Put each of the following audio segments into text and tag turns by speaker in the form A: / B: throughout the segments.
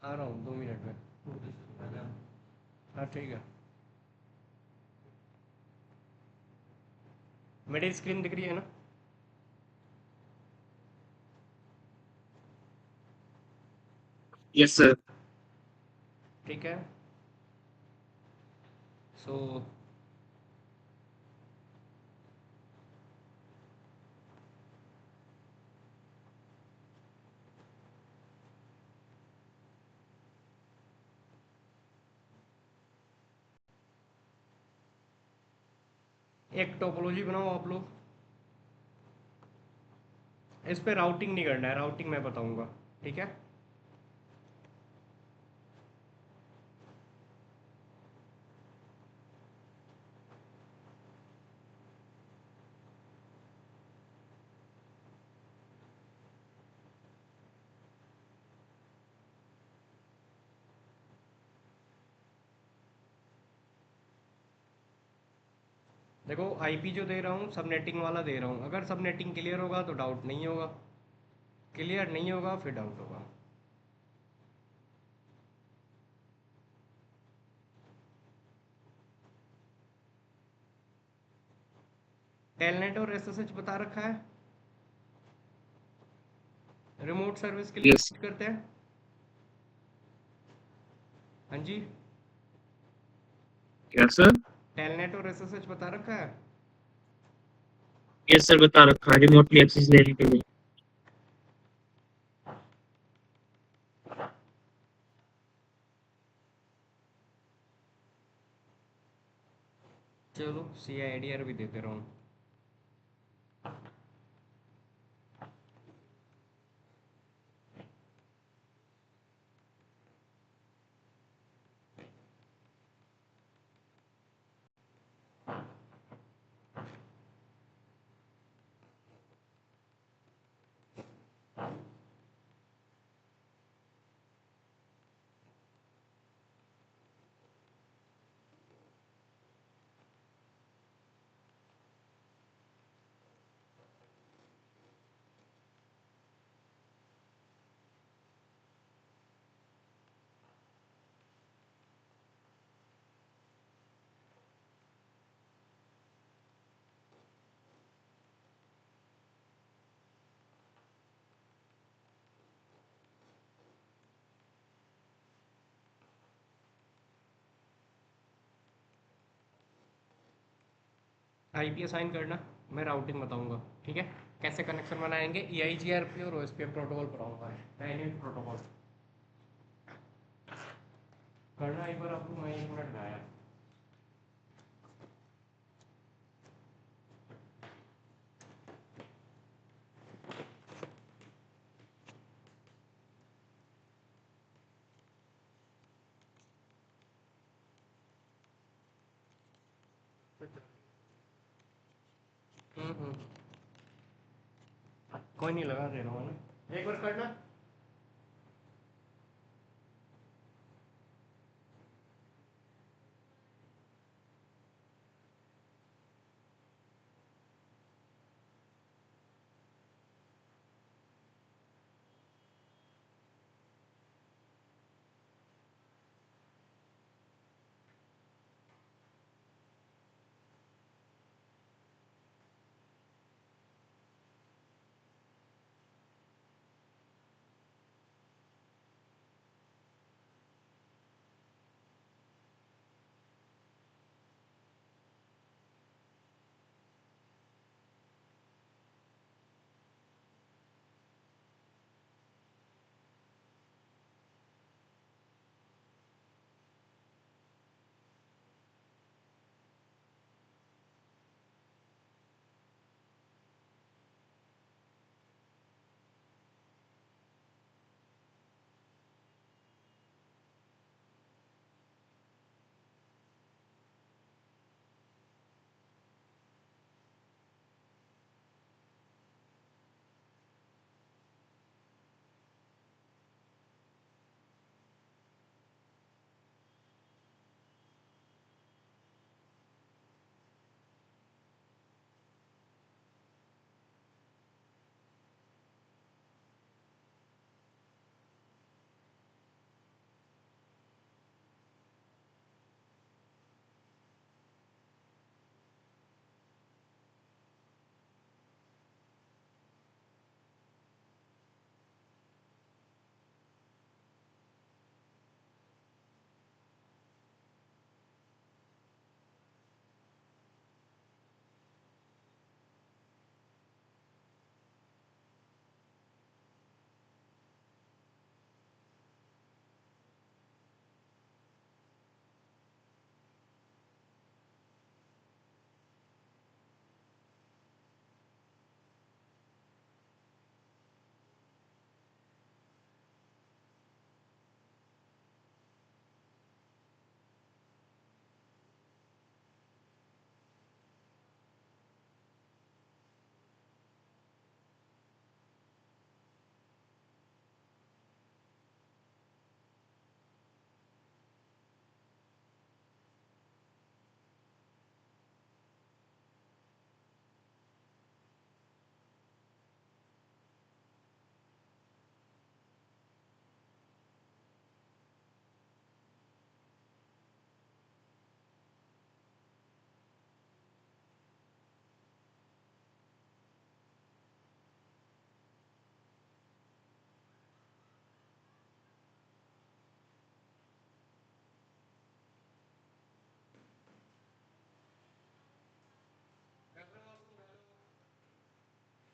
A: आ रहा हूँ 2 मिनट में। हाँ ठीक है। मेरी स्क्रीन दिख रही है ना?
B: Yes sir.
A: ठीक है। सो एक टोपोलॉजी बनाओ आप लोग। इस पे राउटिंग नहीं करना है, राउटिंग मैं बताऊंगा। ठीक है। देखो आईपी जो दे रहा हूँ सब नेटिंग वाला दे रहा हूँ, अगर सब नेटिंग क्लियर होगा तो डाउट नहीं होगा, क्लियर नहीं होगा फिर डाउट होगा। टेलनेट और एसएसएच बता रखा है। रिमोट सर्विस के लिए
B: यस।
A: यूज करते हैं। हाँ जी।
B: क्या सर?
A: टेलनेट और एसएसएच बता रखा है।
B: यस सर, बता रखा है रिमोटली एक्सेस लेने के लिए।
A: चलो सी आई डी आर भी देते रहो। आईपी असाइन करना, मैं राउटिंग बताऊंगा। ठीक है। कैसे कनेक्शन बनाएंगे, ई आई जी आर पी और ओएसपीएफ प्रोटोकॉल पढ़ाऊंगा, डायनेमिक प्रोटोकॉल करना। एक बार आपको मैं 1 मिनट में आया। हम्म। कोई नहीं, लगा दे रहा हूँ ना, एक बार करना।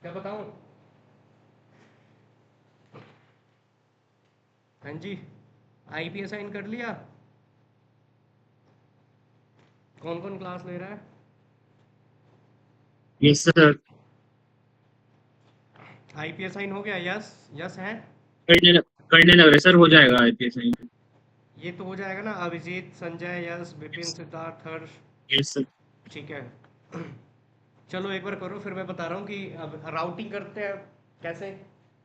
A: क्या बताऊं? हाँ जी। आईपी असाइन कर लिया? कौन कौन क्लास ले रहा है?
B: Yes sir.
A: आईपी असाइन हो गया? यस यस है।
B: करने करने लग रहे सर, हो जाएगा आईपीएस।
A: ये तो हो जाएगा ना, Abhijit, Sanjay, yes, Vipin, Siddharth, Harsh.
B: Yes sir.
A: ठीक है। चलो एक बार करो, फिर मैं बता रहा हूँ कि अब राउटिंग करते हैं कैसे।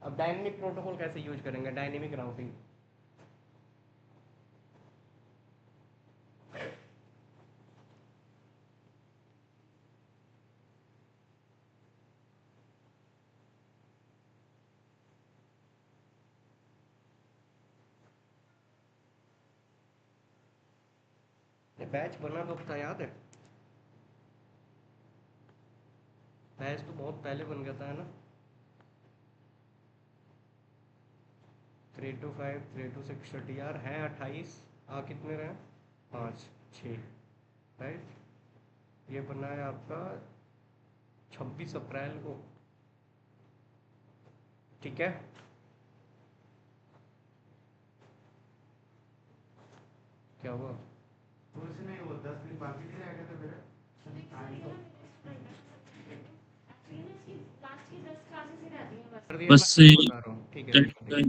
A: अब डायनेमिक प्रोटोकॉल कैसे यूज करेंगे, डायनेमिक राउटिंग। ये बैच बना कब था याद है? बैच तो बहुत पहले बन गया था, है ना? 3 to 5, 3 to 6 यार है 28। कितने रहे? 5 6। राइट। ये बना है आपका 26 अप्रैल को। ठीक है। क्या हुआ?
C: कुछ नहीं, वो 10 दिन बाकी नहीं रह गए थे मेरे।
A: कर दिया मैं
B: बस
A: आपको बता रहा हूँ, ठीक है कर दिया।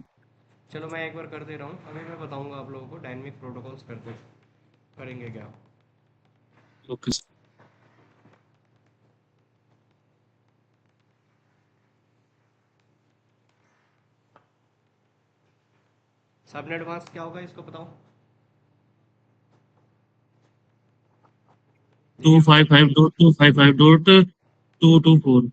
A: चलो मैं एक बार कर दे रहा हूँ, अभी मैं बताऊंगा आप लोगों को डायनेमिक प्रोटोकॉल्स करते करेंगे क्या।
B: Okay sir.
A: सबनेट मास्क क्या होगा इसको बताओ।
B: टू
A: देखिए
B: फाइव फाइव डॉट 255.224।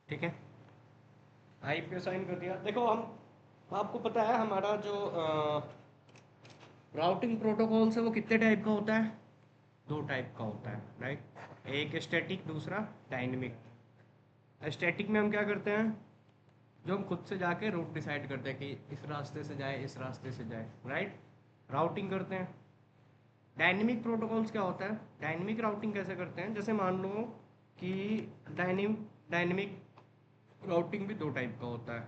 A: ठीक है। आईपी असाइन कर दिया। देखो हम, आपको पता है हमारा जो राउटिंग प्रोटोकॉल्स है वो कितने टाइप का होता है? 2 टाइप का होता है, राइट। एक स्टैटिक, दूसरा डायनेमिक। स्टैटिक में हम क्या करते हैं, जो हम खुद से जाके रूट डिसाइड करते हैं कि इस रास्ते से जाए, इस रास्ते से जाए, राइट। राउटिंग करते हैं। डायनेमिक प्रोटोकॉल्स क्या होता है, डायनेमिक राउटिंग कैसे करते हैं, जैसे मान लो कि डायनेमिक राउटिंग भी 2 टाइप का होता है।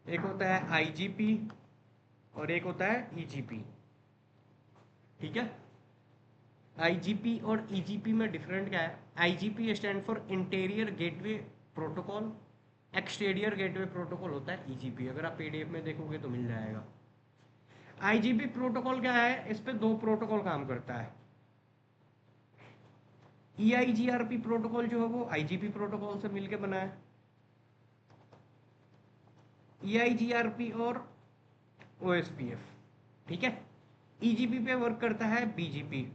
A: एक होता है आईजीपी और एक होता है ईजीपी। ठीक है। आईजीपी और ईजीपी में डिफरेंट क्या है? IGP stand for interior gateway protocol, exterior gateway protocol होता है ईजीपी। अगर आप पीडीएफ में देखोगे तो मिल जाएगा। आईजीपी प्रोटोकॉल क्या है? इस पे दो प्रोटोकॉल काम करता है। ईआईजीआरपी प्रोटोकॉल जो है वो आईजीपी प्रोटोकॉल से मिलके बना है। ईआईजीआरपी और ओएसपीएफ, ठीक है। ईजीपी पे वर्क करता है बीजीपी।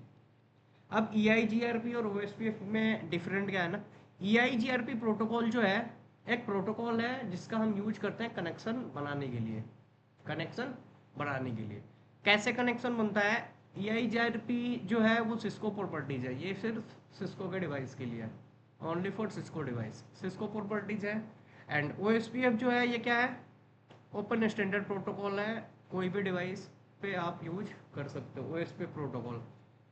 A: अब ईआईजीआरपी और ओएसपीएफ में डिफरेंट क्या है ना, ईआईजीआरपी प्रोटोकॉल जो है एक प्रोटोकॉल है जिसका हम यूज करते हैं कनेक्शन बनाने के लिए, कनेक्शन बढ़ाने के लिए। कैसे कनेक्शन बनता है? ईआईजीआरपी जो है वो सिस्को प्रॉपर्टीज है, ये सिर्फ सिस्को के डिवाइस के लिए है, only for Cisco device, Cisco properties है। एंड ओएसपीएफ जो है ये क्या है? ओपन स्टैंडर्ड प्रोटोकॉल है, कोई भी डिवाइस पे आप यूज कर सकते हो ओएसपीएफ प्रोटोकॉल।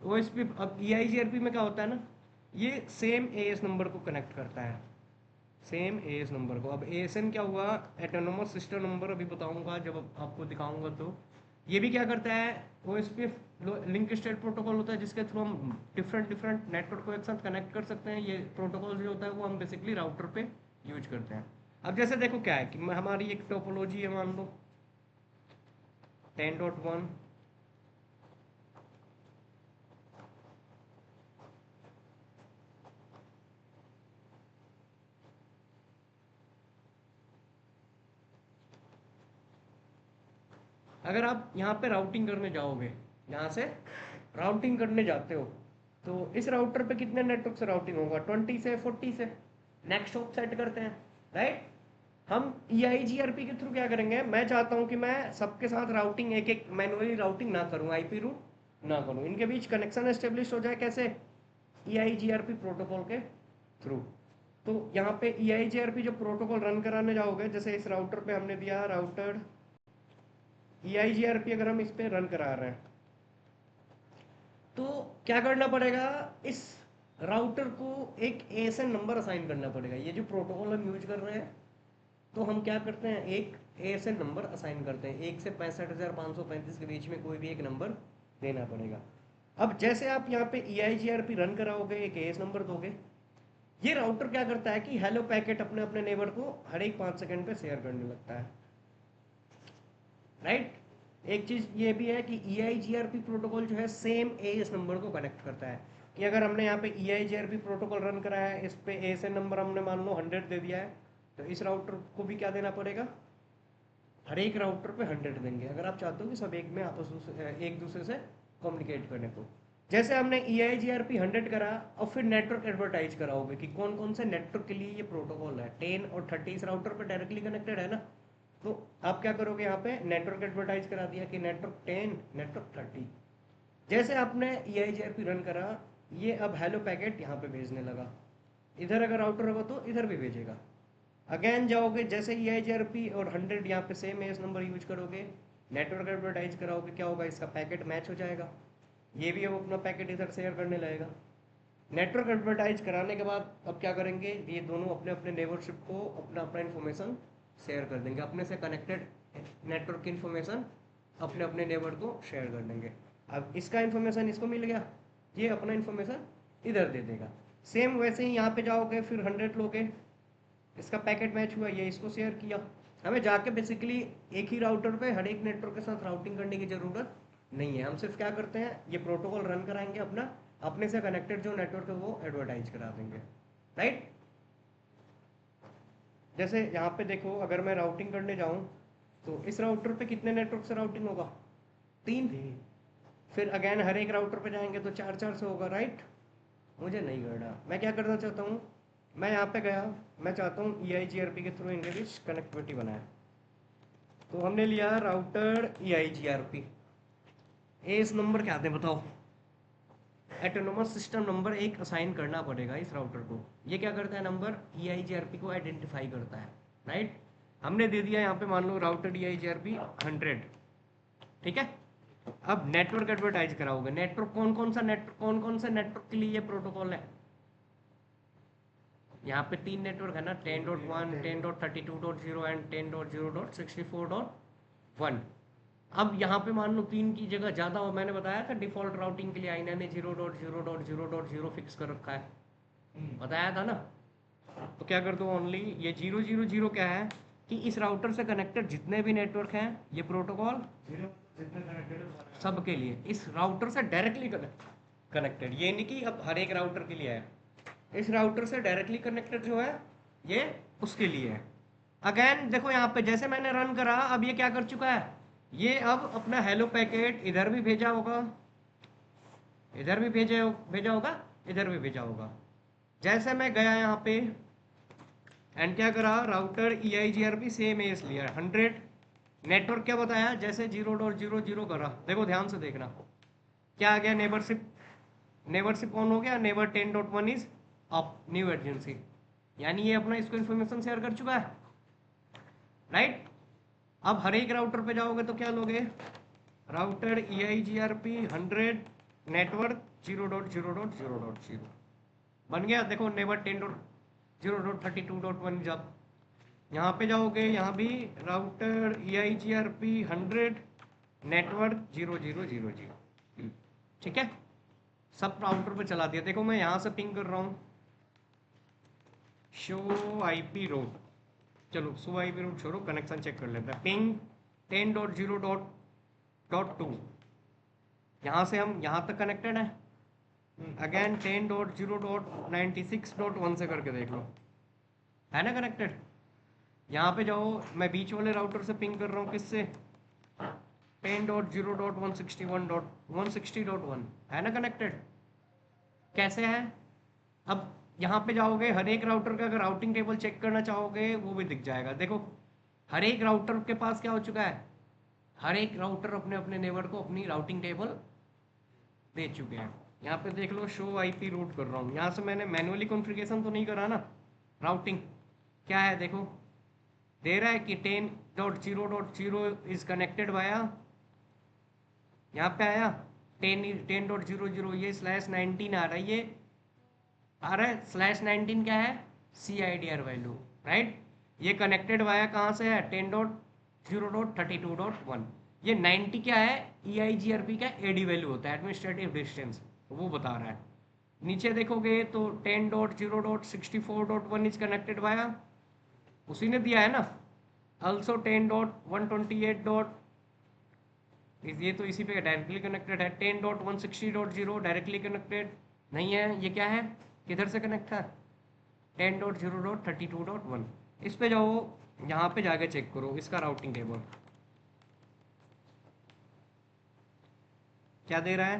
A: ओएसपीएफ अब ईआईजीआरपी में क्या होता है ना, ये सेम एएस नंबर को कनेक्ट करता है, सेम एएस नंबर को। अब एएसएन क्या हुआ? एटोनोमस सिस्टम नंबर, अभी बताऊंगा जब आपको दिखाऊंगा। तो ये भी क्या करता है? ओएसपीएफ लिंक स्टेट प्रोटोकॉल होता है जिसके थ्रू हम डिफरेंट डिफरेंट नेटवर्क को एक साथ कनेक्ट कर सकते हैं। ये प्रोटोकॉल जो होता है वो हम बेसिकली राउटर पे यूज करते हैं। अब जैसे देखो क्या है कि हमारी एक टोपोलॉजी है, मान लो 10.1, अगर आप यहाँ पे राउटिंग करने जाओगे, यहाँ से राउटिंग करने जाते हो तो इस राउटर पे कितने नेटवर्क से राउटिंग होगा? 20 से 40 से। नेक्स्ट हॉप सेट करते हैं, राइट। हम ईआईजीआरपी के थ्रू क्या करेंगे? मैं चाहता हूँ कि मैं सबके साथ राउटिंग एक एक मैनुअली राउटिंग ना करूँ, आईपी रूट ना करूँ, इनके बीच कनेक्शन एस्टेब्लिश हो जाए। कैसे? ईआईजीआरपी प्रोटोकॉल के थ्रू। तो यहाँ पे ईआईजीआरपी जो प्रोटोकॉल रन कराने जाओगे, जैसे इस राउटर पे हमने दिया राउटर ईआईजीआरपी, अगर हम इस पे रन करा रहे हैं तो क्या करना पड़ेगा? इस राउटर को एक एएसएन नंबर असाइन करना पड़ेगा। ये जो प्रोटोकॉल हम यूज कर रहे हैं तो हम क्या करते हैं? एक एएसएन नंबर असाइन करते हैं, 1 से 65,535 के बीच में कोई भी एक नंबर देना पड़ेगा। अब जैसे आप यहाँ पे ईआईजीआरपी रन कराओगे, एक एएस नंबर दोगे, ये राउटर क्या करता है कि हेलो पैकेट अपने अपने नेबर को हर एक 5 सेकंड पे शेयर करने लगता है, राइट। एक चीज ये भी है कि ईआईजीआरपी प्रोटोकॉल जो है सेम एएस नंबर को कनेक्ट करता है। कि अगर हमने यहाँ पे ईआईजीआरपी प्रोटोकॉल रन कराया है, इस पे एएसएन नंबर हमने मान लो 100 दे दिया है, तो इस राउटर को भी क्या देना पड़ेगा? हर एक राउटर पे 100 देंगे, अगर आप चाहते हो कि सब एक में एक दूसरे से कम्युनिकेट करने को। जैसे हमने ईआईजीआरपी 100 करा और फिर नेटवर्क एडवर्टाइज कराओगे कि कौन कौन से नेटवर्क के लिए ये प्रोटोकॉल है। 10 और 30 इस राउटर पे डायरेक्टली कनेक्टेड है ना, तो आप क्या करोगे? यहाँ पे नेटवर्क एडवर्टाइज करा दिया कि नेटवर्क 10, नेटवर्क 30। जैसे आपने ईआईजीआरपी रन करा, ये अब हेलो पैकेट यहाँ पे भेजने लगा। इधर अगर राउटर होगा तो इधर भी भेजेगा। अगेन जाओगे, जैसे ईआईजीआरपी और 100 यहाँ पे सेम एस नंबर यूज करोगे, नेटवर्क एडवर्टाइज कराओगे, क्या होगा? इसका पैकेट मैच हो जाएगा, ये भी अब अपना पैकेट इधर शेयर करने लगेगा। नेटवर्क एडवर्टाइज कराने के बाद अब क्या करेंगे? ये दोनों अपने अपने नेबरशिप को अपना अपना इन्फॉर्मेशन शेयर कर देंगे, अपने से कनेक्टेड नेटवर्क की इन्फॉर्मेशन अपने अपने नेबर को शेयर कर देंगे। अब इसका इन्फॉर्मेशन इसको मिल गया, ये अपना इन्फॉर्मेशन इधर दे देगा। सेम वैसे ही यहाँ पे जाओगे, फिर 100 लोगे, इसका पैकेट मैच हुआ, ये इसको शेयर किया। हमें जाके बेसिकली एक ही राउटर पे हर एक नेटवर्क के साथ राउटिंग करने की ज़रूरत नहीं है। हम सिर्फ क्या करते हैं? ये प्रोटोकॉल रन कराएंगे, अपना अपने से कनेक्टेड जो नेटवर्क है वो एडवर्टाइज करा देंगे, राइट। जैसे यहाँ पे देखो, अगर मैं राउटिंग करने जाऊँ तो इस राउटर पे कितने नेटवर्क से राउटिंग होगा? 3। फिर अगेन हर एक राउटर पे जाएंगे तो 4-4 से होगा, राइट। मुझे नहीं करना, मैं क्या करना चाहता हूँ? मैं यहाँ पे गया, मैं चाहता हूँ ईआईजीआरपी के थ्रू इनके बीच कनेक्टिविटी बनाए। तो हमने लिया राउटर ईआईजीआरपी, इस नंबर क्या आते हैं बताओ? एटोनोमस सिस्टम नंबर एक असाइन करना पड़ेगा इस राउटर को। ये क्या करता है? नंबर ईआईजीआरपी को आइडेंटिफाई करता है, राइट। हमने दे दिया यहाँ पे मान लो राउटर ईआईजीआरपी 100, ठीक है। अब नेटवर्क एडवर्टाइज कराओगे, नेटवर्क कौन कौन सा नेटवर्क, कौन कौन से नेटवर्क के लिए ये प्रोटोकॉल है? यहाँ पे 3 नेटवर्क है ना, 10.1, 10.32.0 एंड 10.0.64.1। अब यहाँ पे मान लो 3 की जगह ज़्यादा हो, मैंने बताया था डिफ़ॉल्ट राउटिंग के लिए आईना ने 0.0.0.0 फिक्स कर रखा है, बताया था ना। तो क्या कर दो, ओनली ये 000 क्या है कि इस राउटर से कनेक्टेड जितने भी नेटवर्क हैं ये प्रोटोकॉल
C: जीरो जितने कनेक्टेड है सारे
A: सबके लिए इस राउटर से डायरेक्टली कनेक्टेड, ये नहीं कि अब हर एक राउटर के लिए है, इस राउटर से डायरेक्टली कनेक्टेड जो है ये उसके लिए है। अगेन देखो यहाँ पे जैसे मैंने रन करा, अब ये क्या कर चुका है, ये अब अपना हेलो पैकेट इधर भी भेजा होगा, इधर भी भेजा होगा, इधर भी भेजा होगा। जैसे मैं गया यहाँ पे एंड क्या करा, राउटर EIGRP सेम एस लिया 100, नेटवर्क क्या बताया, जैसे 0.00 करा, देखो ध्यान से देखना क्या आ गया, नेबरशिप ऑन हो गया, neighbour 10.1 is up, new agency, यानी ये अपना इसको इन्फॉर्मेशन शेयर कर चुका है, राइट। अब हर एक राउटर पे जाओगे तो क्या लोगे, राउटर EIGRP 100 नेटवर्क 0.0.0.0 बन गया। देखो नेबर 10.0.32.1 जब यहाँ पे जाओगे यहाँ भी राउटर EIGRP 100 नेटवर्क 0.0.0.0, ठीक है, सब राउटर पे चला दिया। देखो मैं यहाँ से पिंग कर रहा हूँ शो IP रूट, चलो शो IP रूट छोड़ो, कनेक्शन चेक कर लेते हैं। पिंग 10.0.2, यहाँ से हम यहाँ तक कनेक्टेड है। अगेन 10.0.96.1 से करके देख लो, है ना कनेक्टेड। यहाँ पे जाओ, मैं बीच वाले राउटर से पिंग कर रहा हूँ, किससे, 10.0.161.160.1 है ना कनेक्टेड, कैसे है। अब यहाँ पे जाओगे, हर एक राउटर का अगर राउटिंग टेबल चेक करना चाहोगे वो भी दिख जाएगा। देखो हर एक राउटर के पास क्या हो चुका है, हर एक राउटर अपने अपने नेबर को अपनी राउटिंग टेबल दे चुके हैं। यहाँ पे देख लो शो IP रूट कर रहा हूँ, यहाँ से मैंने मैनुअली कॉन्फ़िगरेशन तो नहीं करा ना, राउटिंग क्या है देखो, दे रहा है कि 10.0.0 इज कनेक्टेड वाया, यहाँ पे आया 10.0.0, ये /19 आ रहा है, ये आ रहा है /19 क्या है, CIDR वैल्यू, राइट। ये कनेक्टेड वाया कहाँ से है, 10.0.32.1, ये 90 क्या है, EIGRP का AD वैल्यू होता है, एडमिनिस्ट्रेटिव डिस्टेंस, वो बता रहा है। नीचे देखोगे तो 10.0.64.1 इज कनेक्टेड वाया, उसी ने दिया है ना, अल्सो 10.128. ये तो इसी पे डायरेक्टली कनेक्टेड है। 10.160.0 डायरेक्टली कनेक्टेड नहीं है, ये क्या है, किधर से कनेक्ट था, 10.0.32.1। इस पे जाओ, यहाँ पे जाके चेक करो इसका राउटिंग टेबल क्या दे रहा है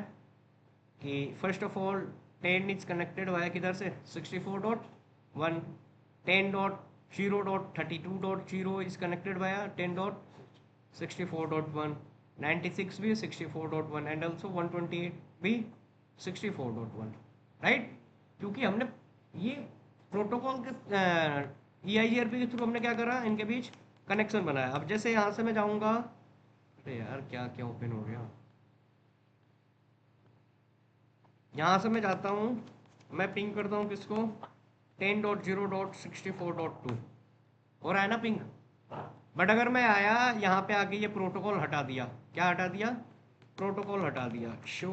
A: कि first of all 10 is connected via किधर से 64.1, 10.0.32.0 इज कनेक्टेड वाया 10.64.1, 96 भी 64.1 एंड ऑल्सो 128 भी 64.1, राइट। क्योंकि हमने ये प्रोटोकॉल के EIGRP के थ्रू हमने क्या करा, इनके बीच कनेक्शन बनाया। अब जैसे यहाँ से मैं जाऊँगा, अरे यार क्या क्या ओपन हो गया, यहाँ से मैं जाता हूँ, मैं पिंग करता हूँ किसको, 10.0.64.2 हो रहा है ना पिंग। बट अगर मैं आया यहाँ पे आके ये प्रोटोकॉल हटा दिया, क्या हटा दिया, प्रोटोकॉल हटा दिया, शो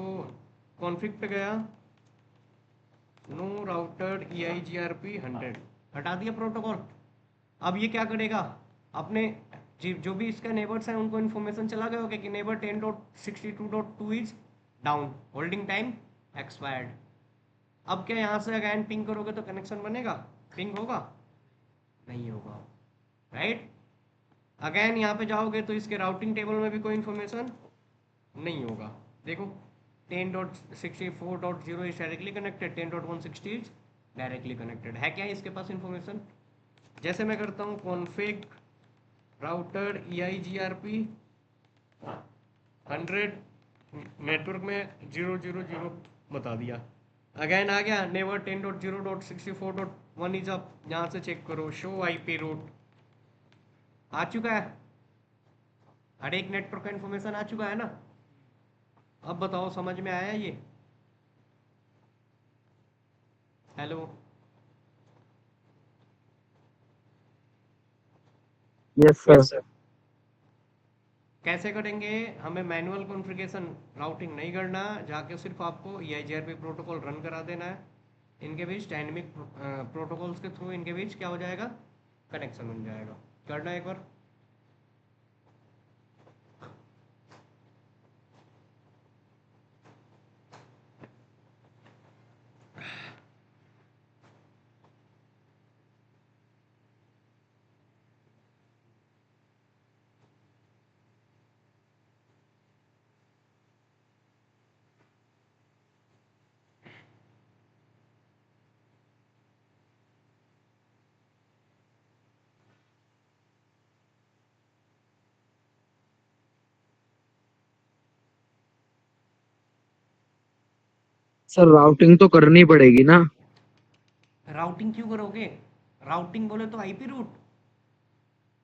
A: कॉन्फ़िग पे गया, नो राउटर EIGRP 100 हटा दिया प्रोटोकॉल। अब ये क्या करेगा, अपने जो भी इसका नेबर्स हैं उनको इन्फॉर्मेशन चला गया होगा कि neighbour 10.62.2 is down, holding time expired. अब क्या यहाँ से अगैन पिंग करोगे तो कनेक्शन बनेगा, पिंग होगा, नहीं होगा, राइट। अगैन यहाँ पे जाओगे तो इसके राउटिंग टेबल में भी कोई इन्फॉर्मेशन नहीं होगा। देखो 10.64.0 is directly connected, 10.160 is directly connected, है क्या इसके पास इन्फॉर्मेशन। जैसे मैं करता हूँ कॉन्फ़िग राउटर EIGRP 100 नेटवर्क में 0.0.0 बता दिया, अगैन आ गया नेवर 10.0.64.1 इज अप, यहाँ से चेक करो शो IP रूट आ चुका है, हर एक नेटवर्क का इन्फॉर्मेशन आ चुका है ना। अब बताओ समझ में आया ये, हेलो,
D: यस सर।
A: कैसे करेंगे? हमें मैनुअल कॉन्फ़िगरेशन राउटिंग नहीं करना, जाके सिर्फ आपको EIGRP प्रोटोकॉल रन करा देना है। इनके बीच डायनेमिक प्रोटोकॉल्स के थ्रू इनके बीच क्या हो जाएगा, कनेक्शन बन जाएगा। करना एक बार।
D: सर राउटिंग तो करनी पड़ेगी ना।
A: राउटिंग क्यों करोगे? राउटिंग बोले तो आईपी रूट,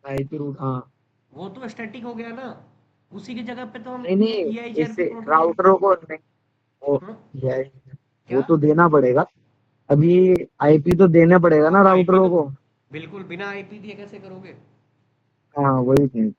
D: आईपी रूट, हाँ।
A: वो तो स्टैटिक हो गया ना। उसी की जगह पे तो हम
D: नहीं नहीं,
A: EIGRP
D: इससे
A: प्रोटोकॉल।
D: राउटरों को नहीं, वो
A: हाँ,
D: ये वो
A: क्या?
D: तो देना पड़ेगा। अभी आईपी तो देना पड़ेगा ना
A: आईपी
D: राउटरों
A: तो
D: को।
A: बिल्कुल, बिना आईपी दिए कैसे करोगे?
D: हाँ वही चीज।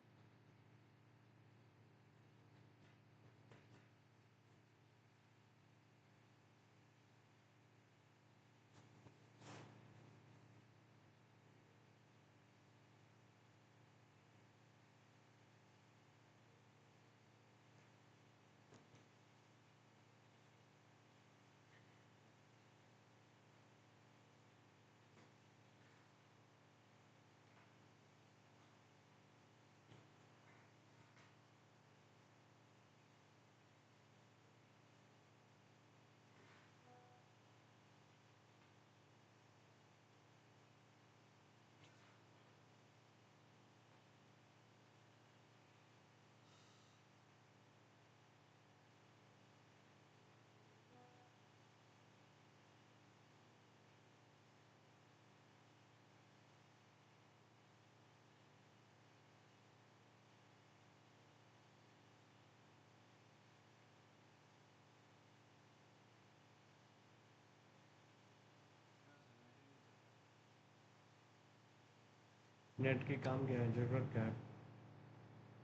A: नेट के काम क्या है, जरूरत क्या है?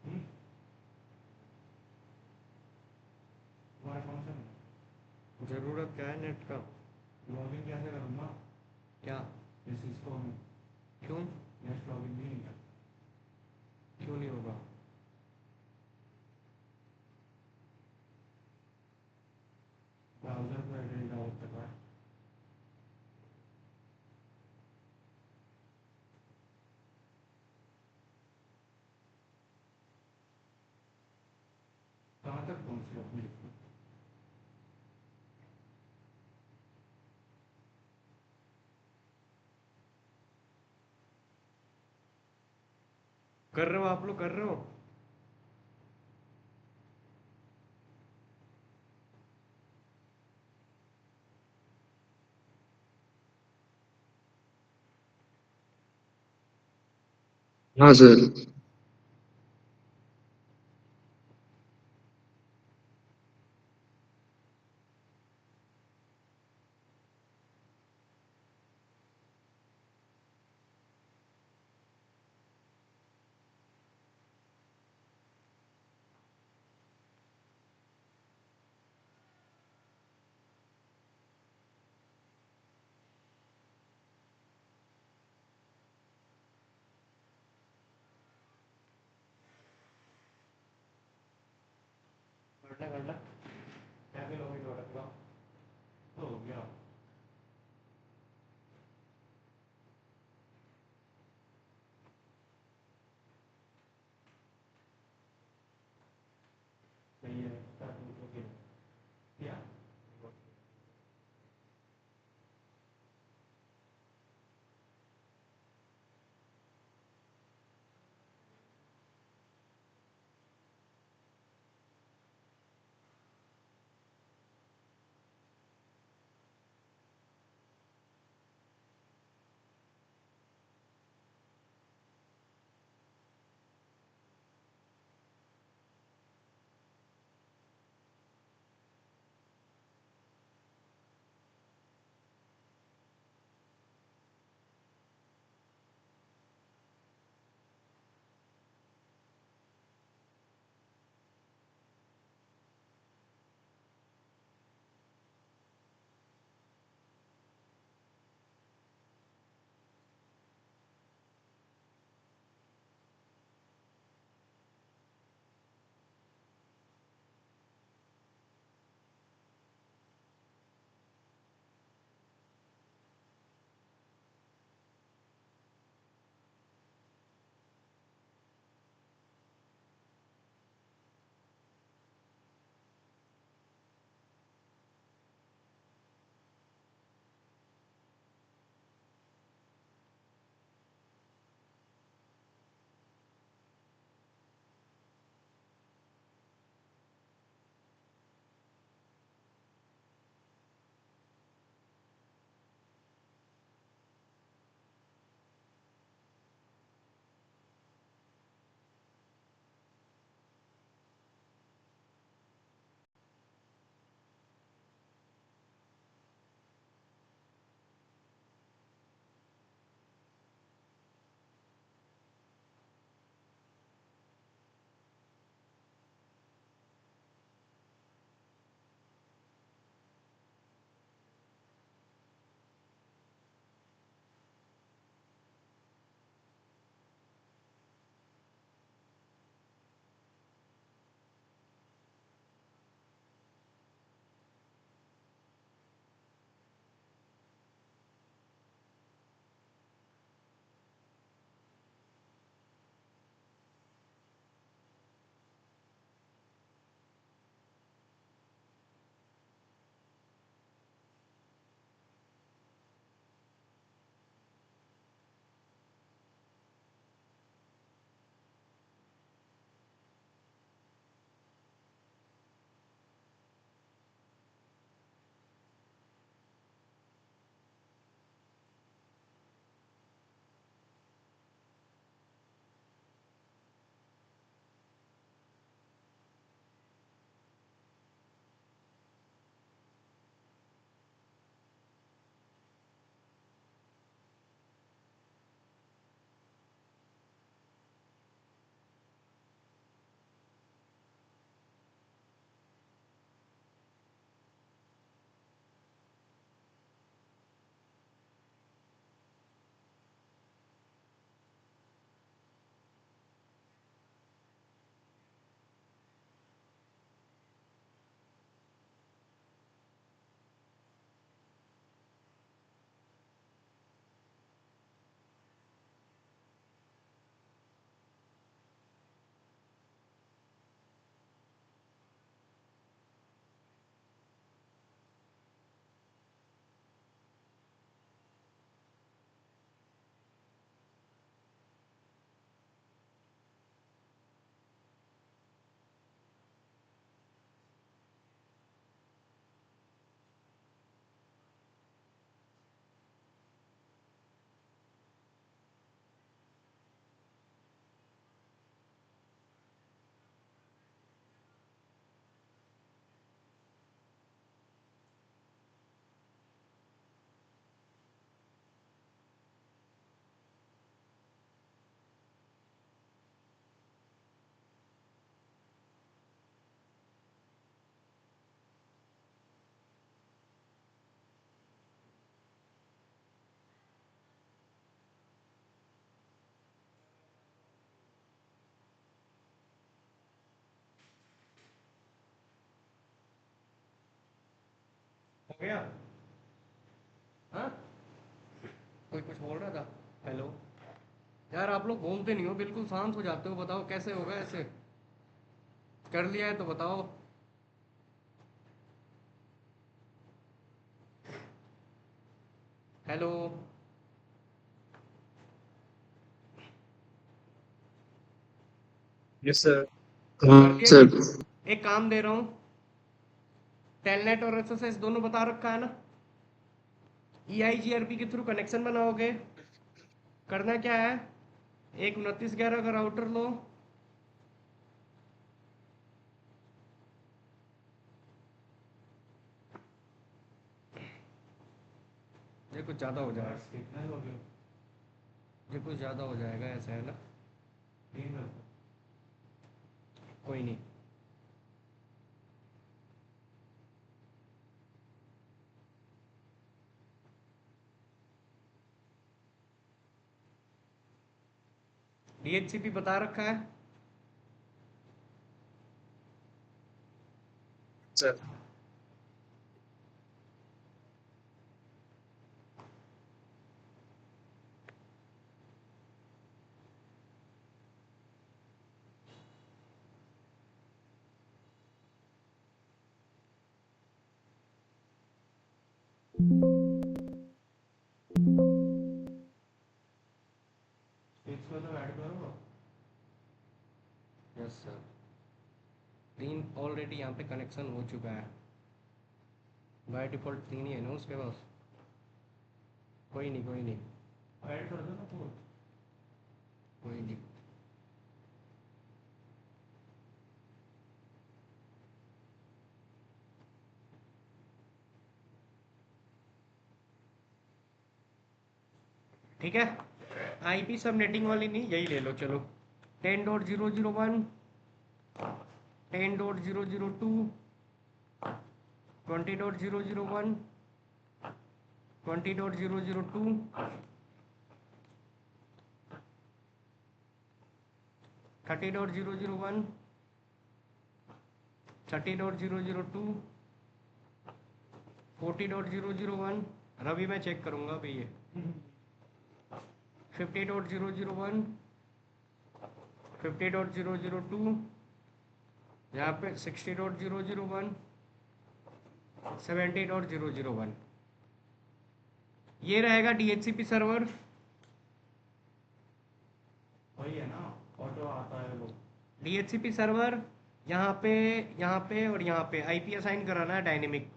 A: हम्म?
C: तुम्हारा कौन सा नहीं?
A: जरूरत क्या है नेट का?
C: लॉगिन कैसे करूँगा?
A: क्या?
C: इस इसको हम
A: क्यों?
C: नेक्स्ट लॉगिन भी नहीं कर।
A: क्यों नहीं होगा?
C: ब्राउजर पर एडिट डाउट कर रहा है। कहाँ तक पहुँचे अपने?
A: कर रहे हो आप लोग, कर रहे हो?
D: हाँ सर।
A: करना।
C: कैसे लॉगिन हो रहा है? तो हो गया।
A: सही है, स्टार्ट हो गया।
C: क्या?
A: गया? हाँ, कोई कुछ बोल रहा था? हेलो यार, आप लोग बोलते नहीं हो, बिल्कुल शांत हो जाते हो। बताओ कैसे होगा ऐसे? कर लिया है तो बताओ। हेलो।
B: Yes sir.
A: कर
B: हाँ
A: लिया कि
B: सर।
A: एक काम दे रहा हूँ, टेलनेट और एसएसएस दोनों बता रखा है ना? EIGRP के थ्रू कनेक्शन बनाओगे। करना क्या है, एक 2911 का राउटर लो। ये कुछ ज़्यादा हो जाएगा,
C: कितना हो गया?
A: ये कुछ ज़्यादा हो जाएगा ऐसा, है ना?
C: 3
A: कोई नहीं। DHCP बता रखा है।
B: सर
C: इसमें तो ऐड करो।
A: यस सर, 3 ऑलरेडी यहाँ पे कनेक्शन हो चुका है। बाय डिफ़ॉल्ट 3 ही है ना उसके पास। कोई नहीं, कोई नहीं,
C: ऐड कर दो ना पूरा।
A: कोई नहीं। ठीक है, IP सब नेटिंग वाली नहीं, यही ले लो चलो। 10.001, 10.002, 20.001, 20.002, 30.001, 30.002, 40.001। रवि मैं चेक करूँगा अभी ये। 50.001, 50.002, यहाँ पे 60.001, 70.001। ये रहेगा DHCP सर्वर।
C: वही है ना, ऑटो आता है वो।
A: DHCP सर्वर यहाँ पे, यहाँ पे और यहाँ पे IP असाइन कराना है डायनेमिक।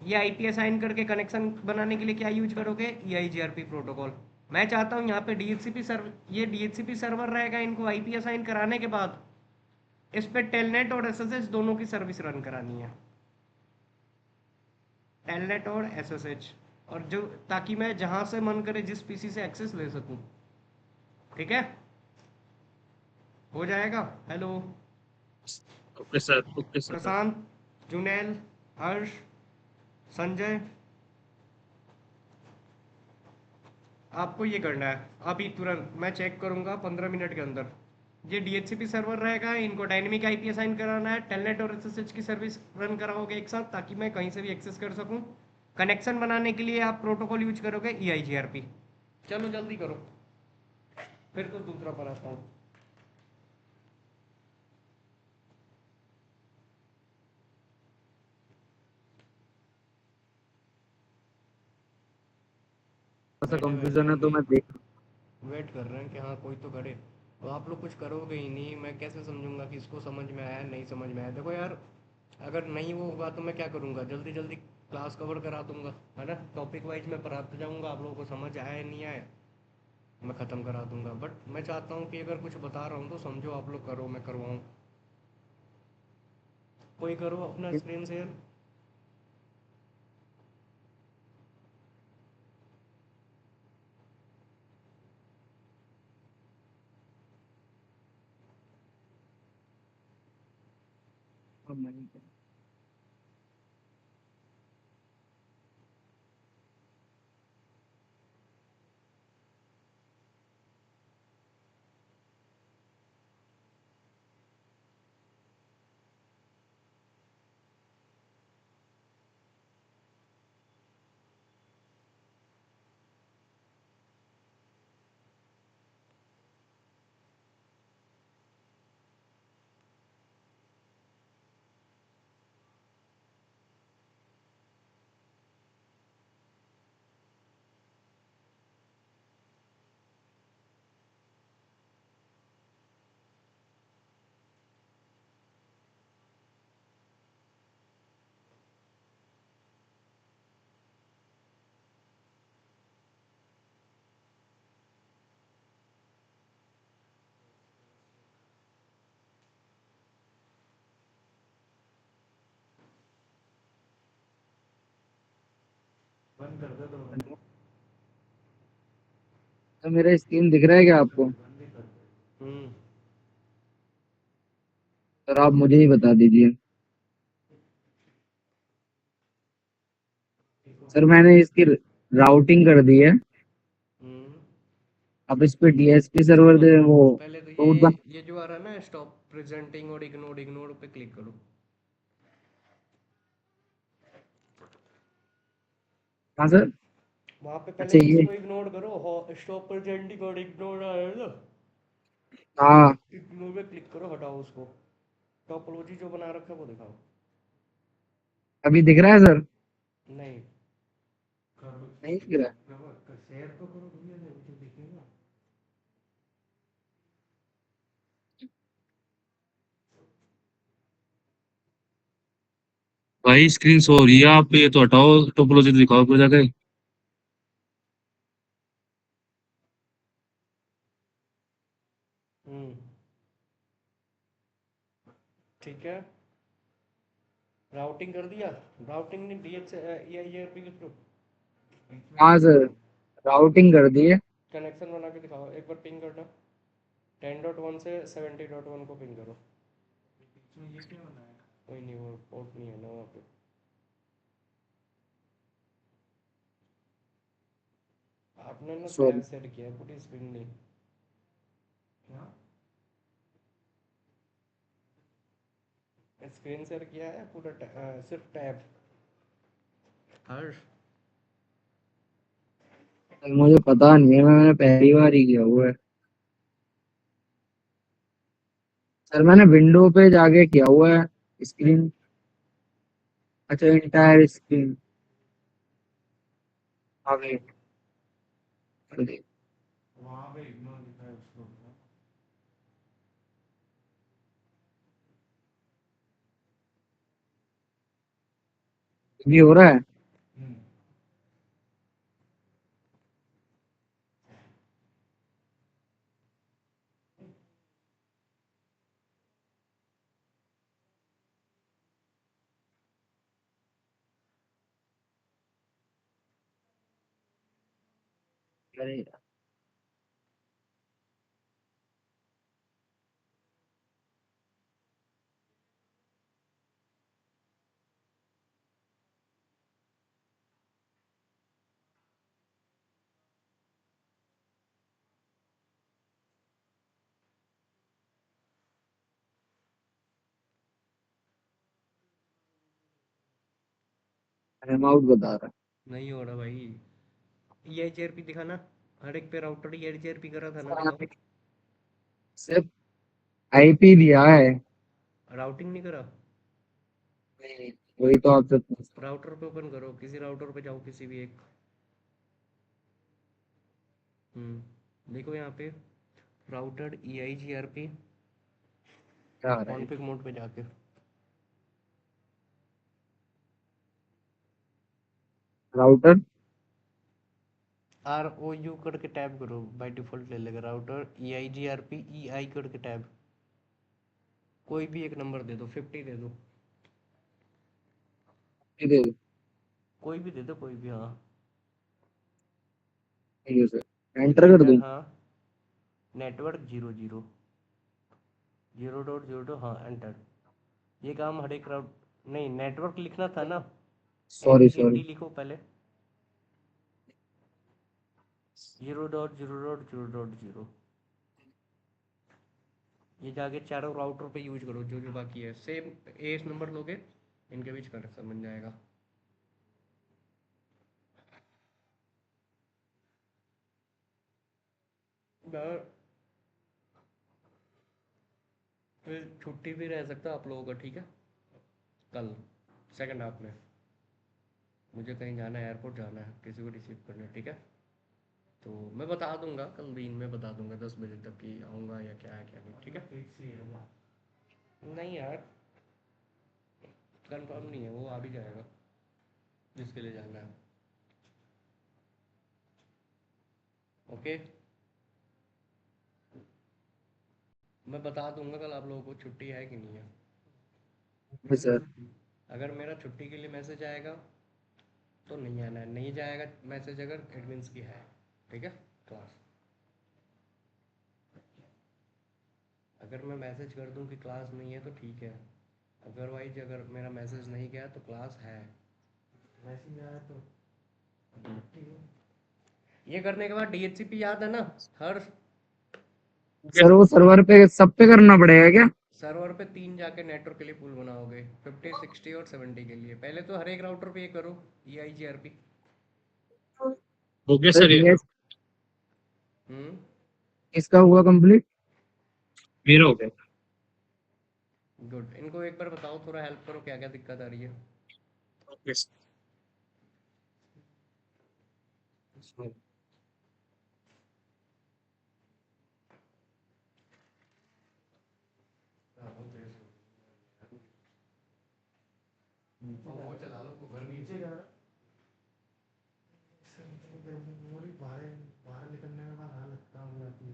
A: ये IP असाइन करके कनेक्शन बनाने के लिए क्या यूज करोगे? EIGRP protocol. मैं चाहता हूँ यहाँ पे DHCP सर्वर, ये DHCP सर्वर रहेगा, इनको IP असाइन कराने के बाद इस पे टेलनेट और SSH दोनों की सर्विस रन करानी है। टेलनेट और SSH, और जो, ताकि मैं जहाँ से मन करे जिस PC से एक्सेस ले सकूँ। ठीक है, हो जाएगा। Hello
B: okay sir. Okay sir.
A: Prashant, Junail, Harsh, Sanjay, आपको ये करना है अभी तुरंत। मैं चेक करूंगा 15 मिनट के अंदर। ये DHCP सर्वर रहेगा, इनको डायनेमिक IP असाइन कराना है, टेलनेट और SSH की सर्विस रन कराओगे एक साथ, ताकि मैं कहीं से भी एक्सेस कर सकूं। कनेक्शन बनाने के लिए आप प्रोटोकॉल यूज करोगे EIGRP। चलो जल्दी करो, फिर तो दूसरा बनाता हूँ।
D: ऐसा
A: बैठे बैठे
D: कंफ्यूजन है
A: हम
D: तो
A: भी
D: मैं देख।
A: वेट कर रहे हैं कि हाँ कोई तो करे। तो आप लोग कुछ करोगे ही नहीं, मैं कैसे समझूंगा कि इसको समझ में आया नहीं समझ में आया? देखो यार, अगर नहीं वो होगा तो मैं क्या करूँगा, जल्दी जल्दी क्लास कवर करा दूंगा, है ना? टॉपिक वाइज मैं पढ़ाते जाऊँगा, आप लोगों को समझ आया नहीं आया मैं ख़त्म करा दूंगा। बट मैं चाहता हूँ कि अगर कुछ बता रहा हूँ तो समझो, आप लोग करो, मैं करवाऊँ। कोई करो अपना स्क्रीन शेयर।
C: बंद कर दो 2 मिनट।
D: तो मेरा स्क्रीन दिख रहा है क्या आपको?
C: बंद ही कर दो।
A: हम्म।
D: सर आप मुझे ही बता दीजिए। सर मैंने इसकी राउटिंग कर दी है।
A: हम्म।
D: अब इस पे डीएसपी सर्वर दे वो
A: पहले तो
D: रूट बन।
A: ये जो आ रहा है ना, स्टॉप प्रेजेंटिंग और इग्नोर इग्नोर पे क्लिक करो।
D: हाँ सर।
A: वहां पे पहले
D: अच्छा
A: तो
D: ये।
A: इसको इग्नोर करो। स्टॉप प्रेजेंटिंग और इग्नोर आ रहा है ना,
D: हाँ
A: इग्नोर पे क्लिक करो, हटाओ उसको। टोपोलॉजी जो बना रखा है वो दिखाओ।
D: अभी दिख रहा है सर?
A: नहीं।
C: करो।
D: नहीं दिख रहा है।
C: शेयर तो करो भैया, मुझे दिखेगा।
B: भाई स्क्रीन शो हो रही है, आप ये तो हटाओ, टोपोलॉजी तो दिखाओ फिर जाके।
A: हम्म। ठीक है, राउटिंग कर दिया। राउटिंग नहीं, डीएच ईआईआरपी के थ्रू
C: बीच में
D: हाँ
C: ये
D: सर, राउटिंग कर दी है।
A: कनेक्शन बना के दिखाओ, एक बार पिंग करना। 10.1 से 70.1 को पिंग करो।
C: बीच में ये क्या बनाया?
A: कोई नहीं, वो पोर्ट नहीं है ना वहाँ पे। आपने ना टैब
D: सॉरी।
A: सेट किया है, पूरी स्क्रीन नहीं।
C: क्या?
A: स्क्रीन शेयर किया है पूरा सिर्फ टैब। हर्ष।
D: मुझे पता नहीं है, मैंने पहली बार ही किया हुआ है। सर मैंने विंडो पे जाके किया हुआ है। स्क्रीन। अच्छा इंटायर स्क्रीन। आगे।
C: वहां पे इग्नोर लिखा है उसको।
D: ये हो रहा है।
C: हम्म।
D: अरे टाइम आउट बता रहा
A: नहीं हो रहा भाई। ईआईआरपी दिखाना। हर एक पे राउटर ईआईआरपी करा था ना, दिखाओ।
D: है। सिर्फ आईपी दिया है।
A: राउटिंग नहीं करा।
D: नहीं, वही तो आपसे पूछ रहा
A: राउटर पे ओपन करो, किसी राउटर पे जाओ, किसी भी एक। देखो यहाँ पे राउटर ईआईजीआरपी
D: हूँ। क्या आ रहा है?
A: कॉन्फ़िग मोड पे जाके।
D: राउटर।
A: आर ओ यू करके टैब करो, बाय डिफॉल्ट ले लेगा राउटर ईआईजीआरपी ई आई करके टैब। कोई भी एक नंबर दे दो, 50 दे दो।
D: दे दो।
A: कोई भी दे दो, कोई भी, हाँ।
D: ठीक है सर, एंटर कर
A: एंटर,
D: दूँ?
A: हाँ। नेटवर्क 00 0.02, हाँ एंटर। ये काम हर एक राउट नहीं, नेटवर्क लिखना था ना।
D: Sorry
A: N
D: sorry.
A: डी लिखो पहले। 0.0.0.0। ये जाके चारों राउटर पे यूज करो, जो जो बाकी है सेम। ए नंबर लोगे, इनके बीच कनेक्शन बन जाएगा। यार, फिर छुट्टी भी रह सकता है आप लोगों का, ठीक है। कल सेकंड हाफ में मुझे कहीं जाना है, एयरपोर्ट जाना है, किसी को रिसीव करना है, ठीक है। तो मैं बता दूंगा कल दिन में, बता दूंगा 10 बजे तक कि आऊँगा या क्या है क्या नहीं, ठीक है।
C: फिक्स ही है वो।
A: नहीं यार, कंफर्म नहीं है, वो आ भी जाएगा जिसके लिए जाना है। ओके। मैं बता दूंगा कल आप लोगों को छुट्टी है कि नहीं है।
D: सर।
A: अगर मेरा छुट्टी के लिए मैसेज आएगा तो नहीं आना है, नहीं जाएगा मैसेज अगर इट मीन्स की है, ठीक है क्लास। अगर मैं मैसेज कर दूं कि क्लास नहीं है तो ठीक है, अदरवाइज अगर मेरा मैसेज नहीं गया तो क्लास है। मैसेज आया तो ठीक है। ये करने के बाद DHCP याद है ना, हर
D: सर वो सर्वर पे सब पे करना पड़ेगा क्या?
A: सर्वर पे 3 जाके नेटवर्क के लिए पूल बनाओगे, 50 60 और 70 के लिए। पहले तो हर एक राउटर पे ये करो, EIGRP।
B: हो गया
D: सर
B: सर ये।
D: डीएस
A: हम्म।
D: इसका हुआ कंप्लीट?
B: मेरा हो गया।
A: गुड, इनको एक बार बताओ, थोड़ा हेल्प करो, क्या क्या दिक्कत आ रही है।
B: Okay sir.
A: वो चला लो, ऊपर नीचे जा रहा। बाहर बाहर निकलने में बाद हालत खराब हो जाती है।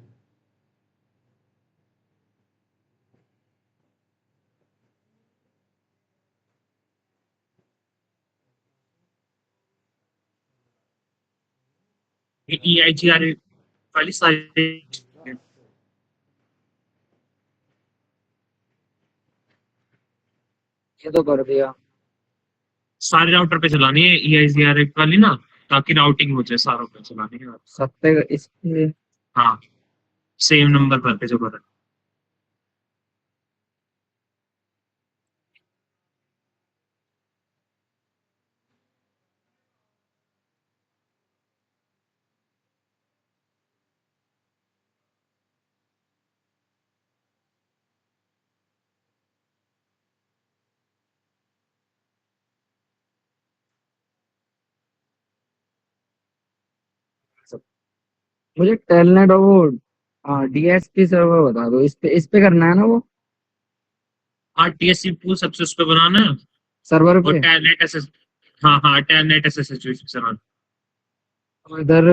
B: ये EIGR वाली सारी
D: ये तो कर दिया।
B: सारे राउटर पे चलानी है EIGR वाली ना, ताकि राउटिंग हो जाए सारों पे चलानी है।
D: सब पे इस पे।
B: हाँ, सेम नंबर पर पे जो कर।
D: मुझे टेलनेट और वो हाँ डीएसपी सर्वर बता दो, इस पे करना है ना वो
B: हाँ, TSC पूल सबसे उस पे बनाना है।
D: सर्वर
B: और
D: पे।
B: टेलनेट एसएस, हाँ हाँ, टेलनेट एसएसएच चलाना।
D: तो इधर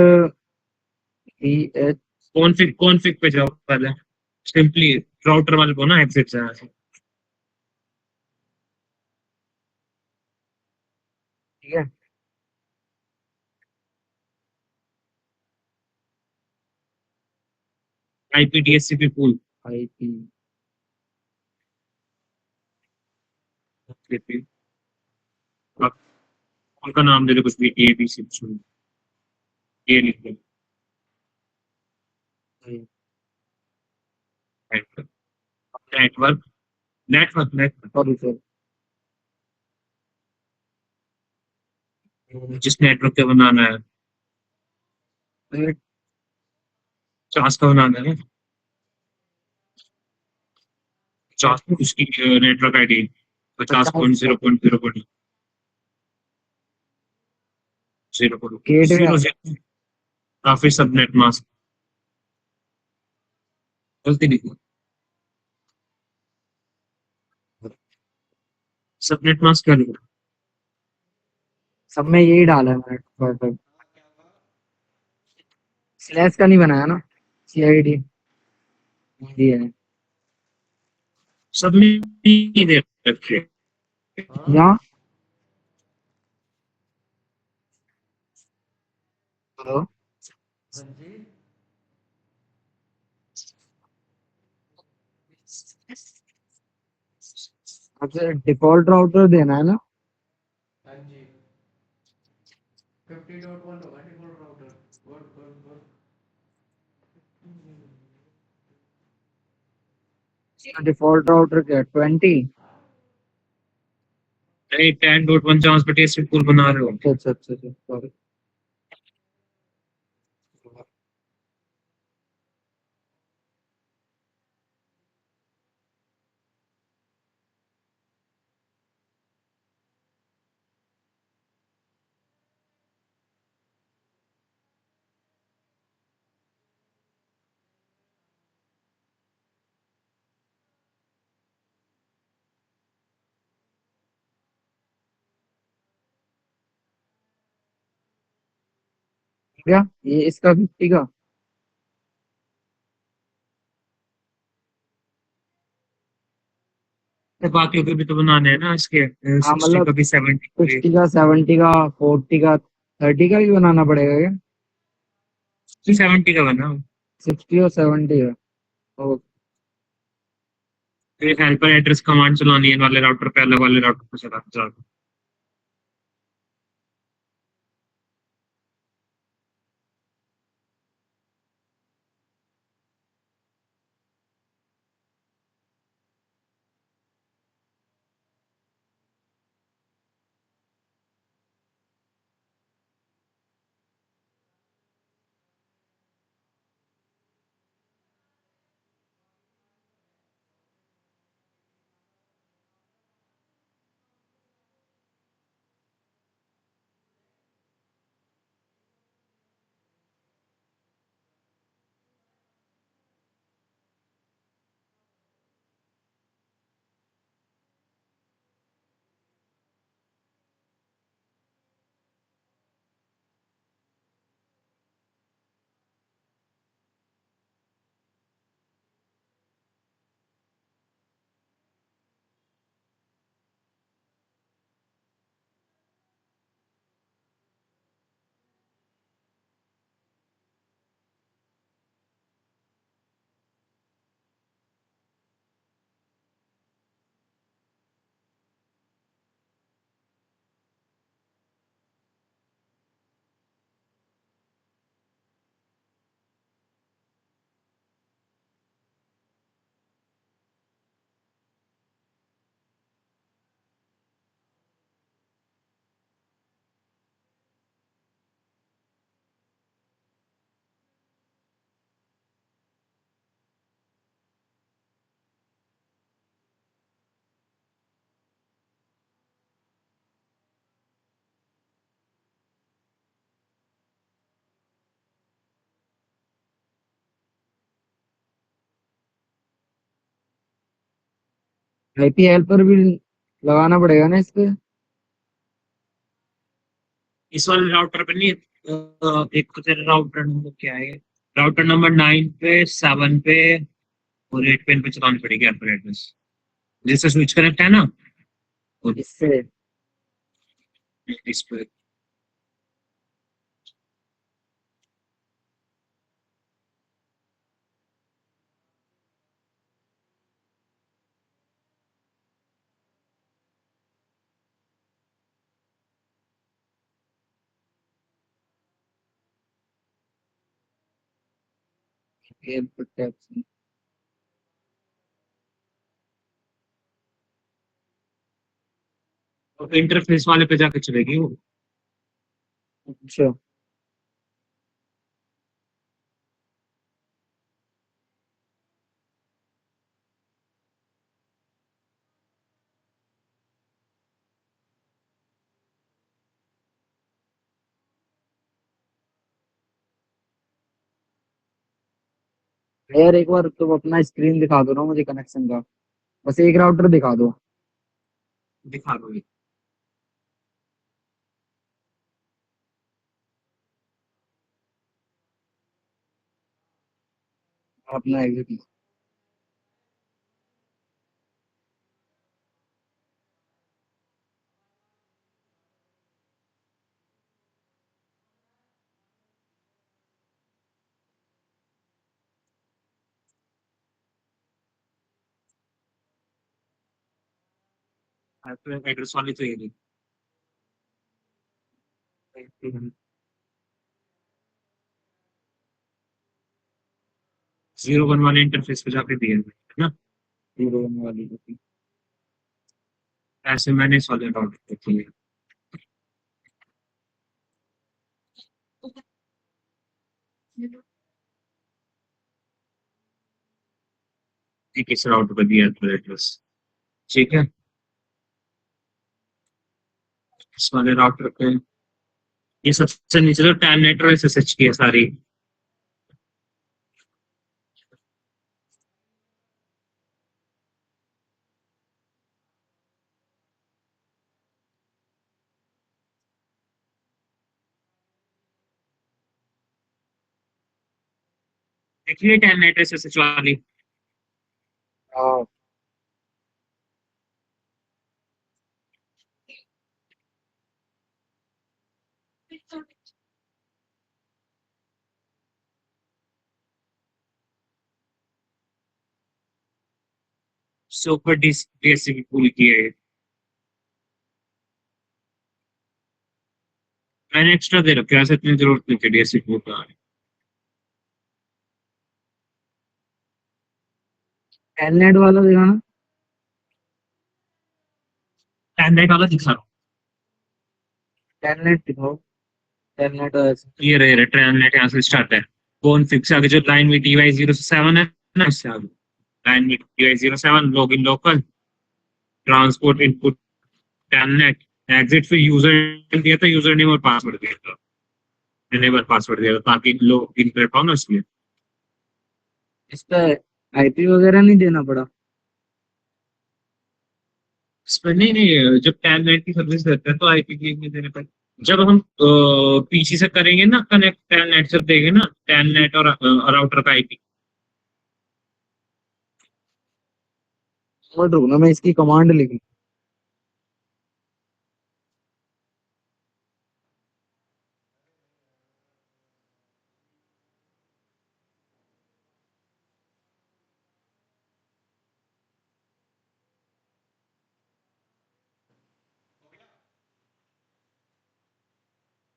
D: डीएच
B: कॉन्फ़िग कॉन्फ़िग पे जाओ पहले, सिंपली राउटर वाले को ना एग्जिट जाना है।
D: ठीक है।
B: आईपी DHCP पूल,
D: आईपी
B: उनका नाम दे दो कुछ भी, ABC ये लिख दो। Network network network
D: sorry sir.
B: जिस नेटवर्क पे बनाना है, 50 का बनाना है ना, 50 उसकी नेटवर्क आईडी 50.0.0.0.0
D: गेटवे
B: जीरो, काफी सबनेट मास्क गलती लिखो। सबनेट मास्क क्या लिखो?
D: सब में यही डाला है मैंने परफेक्ट। स्लैश का नहीं बनाया ना, सीआईडी दिया है
B: सब में ही दे रखे।
A: हाँ।
D: यहाँ। हेलो।
A: हाँ जी।
D: अच्छा डिफॉल्ट राउटर देना है ना।
A: हाँ जी, 50.1 होगा default router. Good good good.
D: Default router क्या 20?
B: नहीं, 10.1 जहां पे टीएसपी पूल बना रहे हो।
D: अच्छा अच्छा अच्छा अच्छा, सॉरी। क्या ये इसका 50 का?
B: तो बाकियों के भी तो बनाने हैं ना इसके,
D: हाँ
B: 60
D: मतलब
B: का भी, 70 का भी।
D: 60 का, 70 का, 40 का, 30 का भी बनाना पड़ेगा क्या?
B: 70 का बना।
D: 60 और 70 का। ओ,
B: फिर हेल्पर एड्रेस कमांड चलानी है वाले राउटर पे, अलग वाले राउटर पे चला जा।
D: आईपी हेल्पर भी लगाना पड़ेगा ना इस पे?
B: इस वाले राउटर पे नहीं। एक तो तेरा राउटर नंबर क्या है? राउटर नंबर 9 पे, 7 पे और 8 पे इन पे चलानी पड़ेगी हेल्पर एड्रेस। जिससे स्विच कनेक्ट है ना, और
D: इससे
B: इस पे।
D: प्रोटेक्शन।
B: और इंटरफेस वाले पे जाके चलेगी वो।
D: अच्छा। यार एक बार तुम अपना स्क्रीन दिखा दो ना मुझे कनेक्शन का। बस एक राउटर दिखा दो।
B: दिखा दो ये।
D: अपना एग्जिट।
B: हेल्पर एड्रेस वाली तो ये नहीं। 01 वाले इंटरफेस पे जाके दिए हुए है ना।
D: 01 वाली होती।
B: ऐसे मैंने इस वाले राउटर पे किए। ठीक है, इस राउटर पे दिया हेल्पर एड्रेस। ठीक है, इस वाले राउटर पे ये सबसे नीचे तो टैन नेट और एसएसएच की है सारी। देखिए टैन नेट एसएसएच वाली।
D: हाँ।
B: उससे ऊपर डीएससीपी पुल किया है। मैंने एक्स्ट्रा दे रखा है, ऐसे इतनी जरूरत नहीं थी डीएससीपी पुल का।
D: टेलनेट वाला दिखाना।
B: टेलनेट वाला दिखा रहा हूँ।
D: टेलनेट दिखाओ। टेलनेट
B: ये रहे टेलनेट, यहाँ से स्टार्ट है। फोन फिक्स आगे जो लाइन में TY07 है ना, इससे आगे लाइन में TY07, log in local, transport input telnet, exit फिर यूजर दिया था, यूजर नेम और पासवर्ड दिया था, एनेबल पासवर्ड दिया था ताकि लॉग इन कर पाओ ना उसमें।
D: इस पे आईपी वगैरह नहीं देना पड़ा।
B: इस पर नहीं नहीं, जब टेलनेट की सर्विस देते हैं तो आईपी की नहीं देने पर। जब हम पीसी से करेंगे ना कनेक्ट, टेलनेट से देंगे ना, टेलनेट और राउटर का आईपी।
D: और रुकना, मैं इसकी कमांड लिखूं।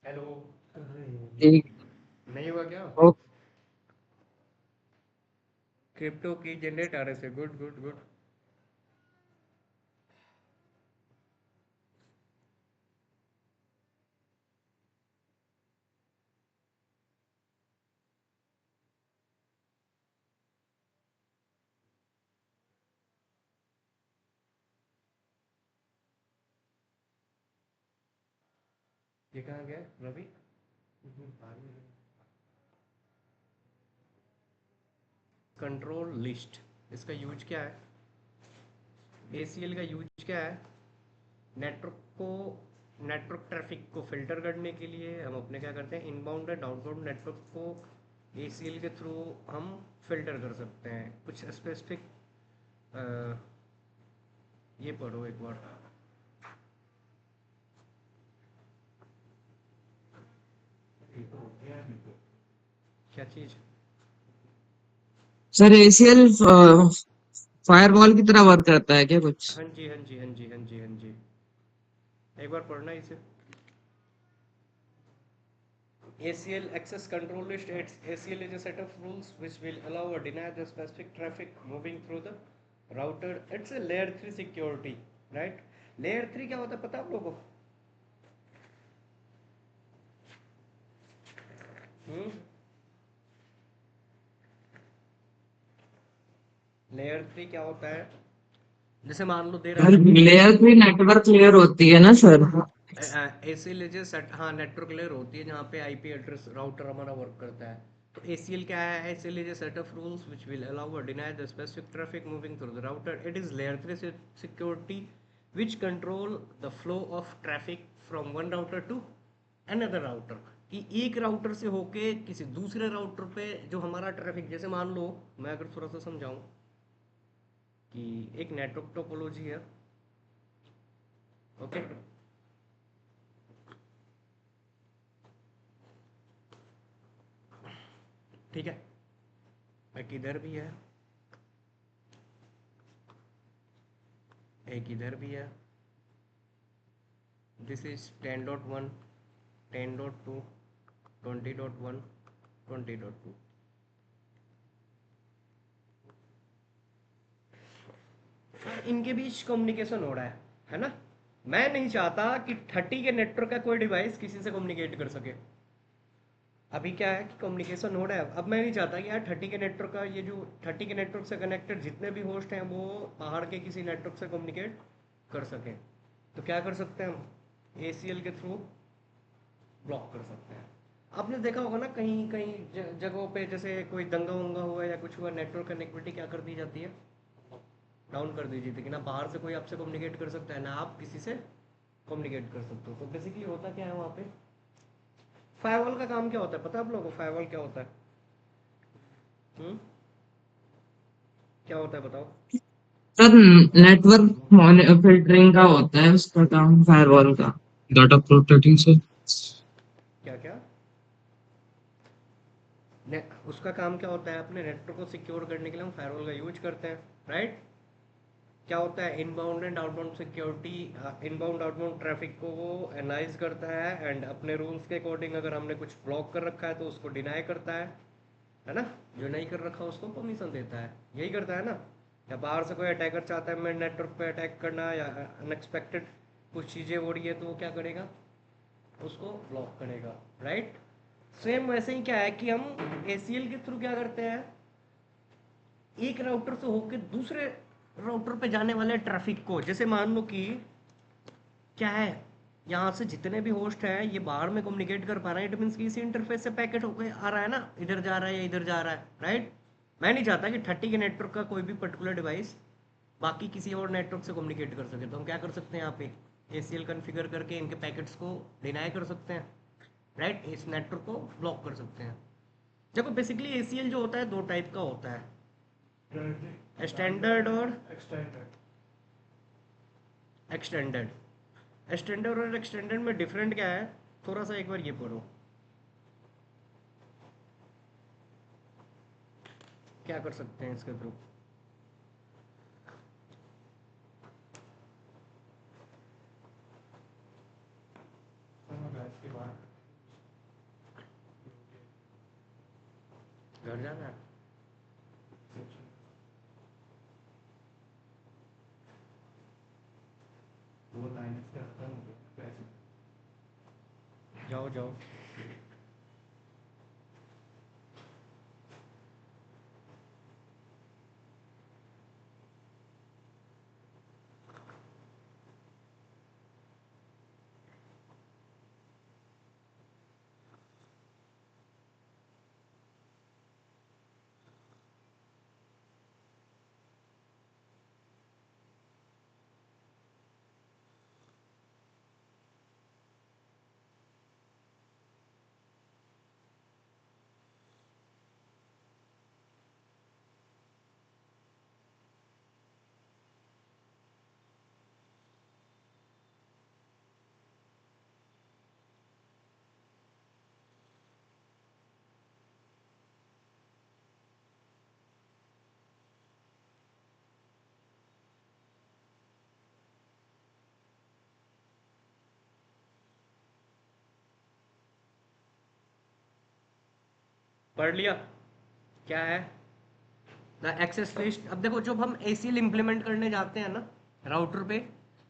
A: हेलो।
D: ठीक।
A: नहीं हुआ क्या?
D: ओ,
A: क्रिप्टो की जनरेट आ रहे थे, गुड गुड गुड। ये कहाँ गया रवि? कंट्रोल लिस्ट, इसका यूज क्या है? ACL का यूज क्या है? नेटवर्क को, नेटवर्क ट्रैफिक को फिल्टर करने के लिए हम अपने क्या करते हैं, इनबाउंड एंड आउटबाउंड नेटवर्क को ACL के थ्रू हम फिल्टर कर सकते हैं। कुछ स्पेसिफिक ये पढ़ो एक बार। क्या चीज?
D: सर एसीएल फायरवॉल की तरह वर्क करता है क्या कुछ?
A: हाँ जी हाँ जी हाँ जी हाँ जी हाँ जी, एक बार पढ़ना इसे। ACL access control list. ACL is a set of rules which will allow or deny the specific traffic moving through the router. It's a layer 3 security, right? Layer 3 क्या होता है पता है आप लोगों को? लेयर 3 क्या होता है? जैसे मान लो दे रहा है ना कि
D: लेयर 3 नेटवर्क लेयर होती है ना sir?
A: ACL is a set, हाँ नेटवर्क लेयर होती है जहाँ पे IP एड्रेस राउटर हमारा वर्क करता है। तो ACL क्या है? ACL is a set of rules which will allow or deny the specific traffic moving through the router. It is layer 3 security which control the flow of traffic from one router to another router, कि एक router से होके किसी दूसरे router पे जो हमारा traffic, जैसे मान लो मैं अगर थोड़ा सा समझाऊं कि एक नेटवर्क टोपोलॉजी है, ओके? ठीक है, एक इधर भी है, एक इधर भी है। This is 10.1, 10.2, 20.1, 20.2। इनके बीच कम्युनिकेशन हो रहा है ना? मैं नहीं चाहता कि 30 के नेटवर्क का कोई डिवाइस किसी से कम्युनिकेट कर सके। अभी क्या है कि कम्युनिकेशन हो रहा है, अब मैं नहीं चाहता कि यार 30 के नेटवर्क का, ये जो 30 के नेटवर्क से कनेक्टेड जितने भी होस्ट हैं वो बाहर के किसी नेटवर्क से कम्युनिकेट कर सकें। तो क्या कर सकते हैं हम? ACL के थ्रू ब्लॉक कर सकते हैं। आपने देखा होगा ना कहीं कहीं जगहों पे, जैसे कोई दंगा वंगा हुआ या कुछ हुआ, नेटवर्क कनेक्टिविटी क्या कर दी जाती है? डाउन कर दी जाती है कि ना बाहर से कोई आपसे कम्युनिकेट कर सकता है ना आप किसी से कम्युनिकेट कर सकते हो। तो बेसिकली होता क्या है वहाँ पे? फायरवॉल का काम क्या होता है पता है आप लोगों को? फायरवॉल क्या होता है? क्या होता है बताओ?
D: सर नेटवर्क फिल्टरिंग का होता है उसका काम, फायरवॉल का।
B: डाटा प्रोटेक्टिंग से।
A: क्या क्या? उसका काम क्या होता है? अपने नेटवर्क को सिक्योर करने के लिए हम फायरवॉल का यूज करते हैं, राइट? क्या होता है, inbound and outbound security, inbound outbound traffic को वो एनालाइज करता है एंड अपने रूल्स के अकॉर्डिंग अगर हमने कुछ ब्लॉक कर रखा है तो उसको डिनाई करता है ना, जो नहीं कर रखा उसको परमिशन देता है, यही करता है ना। या बाहर से कोई अटैकर चाहता है मेरे नेटवर्क पे अटैक करना या अनएक्सपेक्टेड कुछ चीज़ें हो रही है तो वो क्या करेगा, उसको ब्लॉक करेगा, राइट। सेम वैसे ही क्या है कि हम ACL के थ्रू क्या करते हैं, एक राउटर से होकर दूसरे राउटर पे जाने वाले ट्रैफिक को, जैसे मान लो कि क्या है, यहाँ से जितने भी होस्ट हैं ये बाहर में कम्युनिकेट कर पा रहे हैं, इट मीन्स कि इसी इंटरफेस से पैकेट होकर आ रहा है ना, इधर जा रहा है या इधर जा रहा है, राइट। मैं नहीं चाहता कि 30 के नेटवर्क का कोई भी पर्टिकुलर डिवाइस बाकी किसी और नेटवर्क से कम्युनिकेट कर सके, तो हम क्या कर सकते हैं यहाँ पे ACL कॉन्फ़िगर करके इनके पैकेट्स को डिनाई कर सकते हैं, राइट, इस नेटवर्क को ब्लॉक कर सकते हैं। देखो बेसिकली ACL जो होता है दो टाइप का होता है, स्टैंडर्ड और एक्सटेंडेड। स्टैंडर्ड और एक्सटेंडेड में डिफरेंट क्या है, थोड़ा सा एक बार ये पढ़ो, क्या कर सकते हैं इसके थ्रू।
C: इसके बाद
A: घर जाना है,
C: वो लाइन से आता है पैसे
A: जाओ जाओ। पढ़ लिया क्या है द एक्सेस लिस्ट। अब देखो जब हम ACL इम्प्लीमेंट करने जाते हैं ना राउटर पे,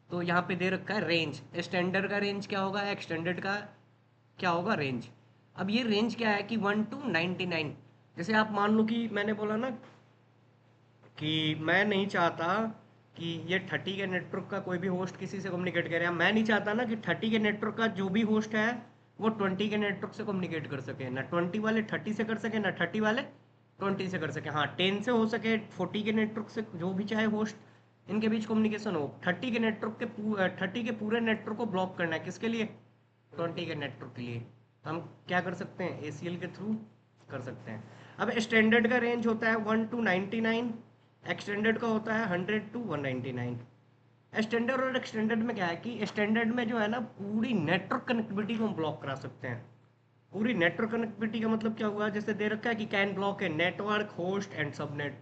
A: तो यहाँ पे दे रखा है रेंज, स्टैंडर्ड का रेंज क्या होगा, एक्सटेंडेड का क्या होगा रेंज। अब ये रेंज क्या है कि 1 to 99। जैसे आप मान लो कि मैंने बोला ना कि मैं नहीं चाहता कि ये 30 के नेटवर्क का कोई भी होस्ट किसी से कम्युनिकेट करे, या मैं नहीं चाहता ना कि 30 के नेटवर्क का जो भी होस्ट है वो 20 के नेटवर्क से कम्युनिकेट कर सके, ना 20 वाले 30 से कर सके ना 30 वाले 20 से कर सके। हाँ 10 से हो सके, 40 के नेटवर्क से जो भी चाहे होस्ट इनके बीच कम्युनिकेशन हो। 30 के नेटवर्क के 30 के पूरे नेटवर्क को ब्लॉक करना है, किसके लिए, 20 के नेटवर्क के लिए। तो हम क्या कर सकते हैं, ACL के थ्रू कर सकते हैं। अब स्टैंडर्ड का रेंज होता है 1 to 99, एक्सटेंडेड का होता है 100 to 199। स्टैंडर्ड और एक्सटेंडेड में क्या है कि स्टैंडर्ड में जो है ना पूरी नेटवर्क कनेक्टिविटी को हम ब्लॉक करा सकते हैं। पूरी नेटवर्क कनेक्टिविटी का मतलब क्या हुआ, जैसे दे रखा है कि कैन ब्लॉक है network host and subnet.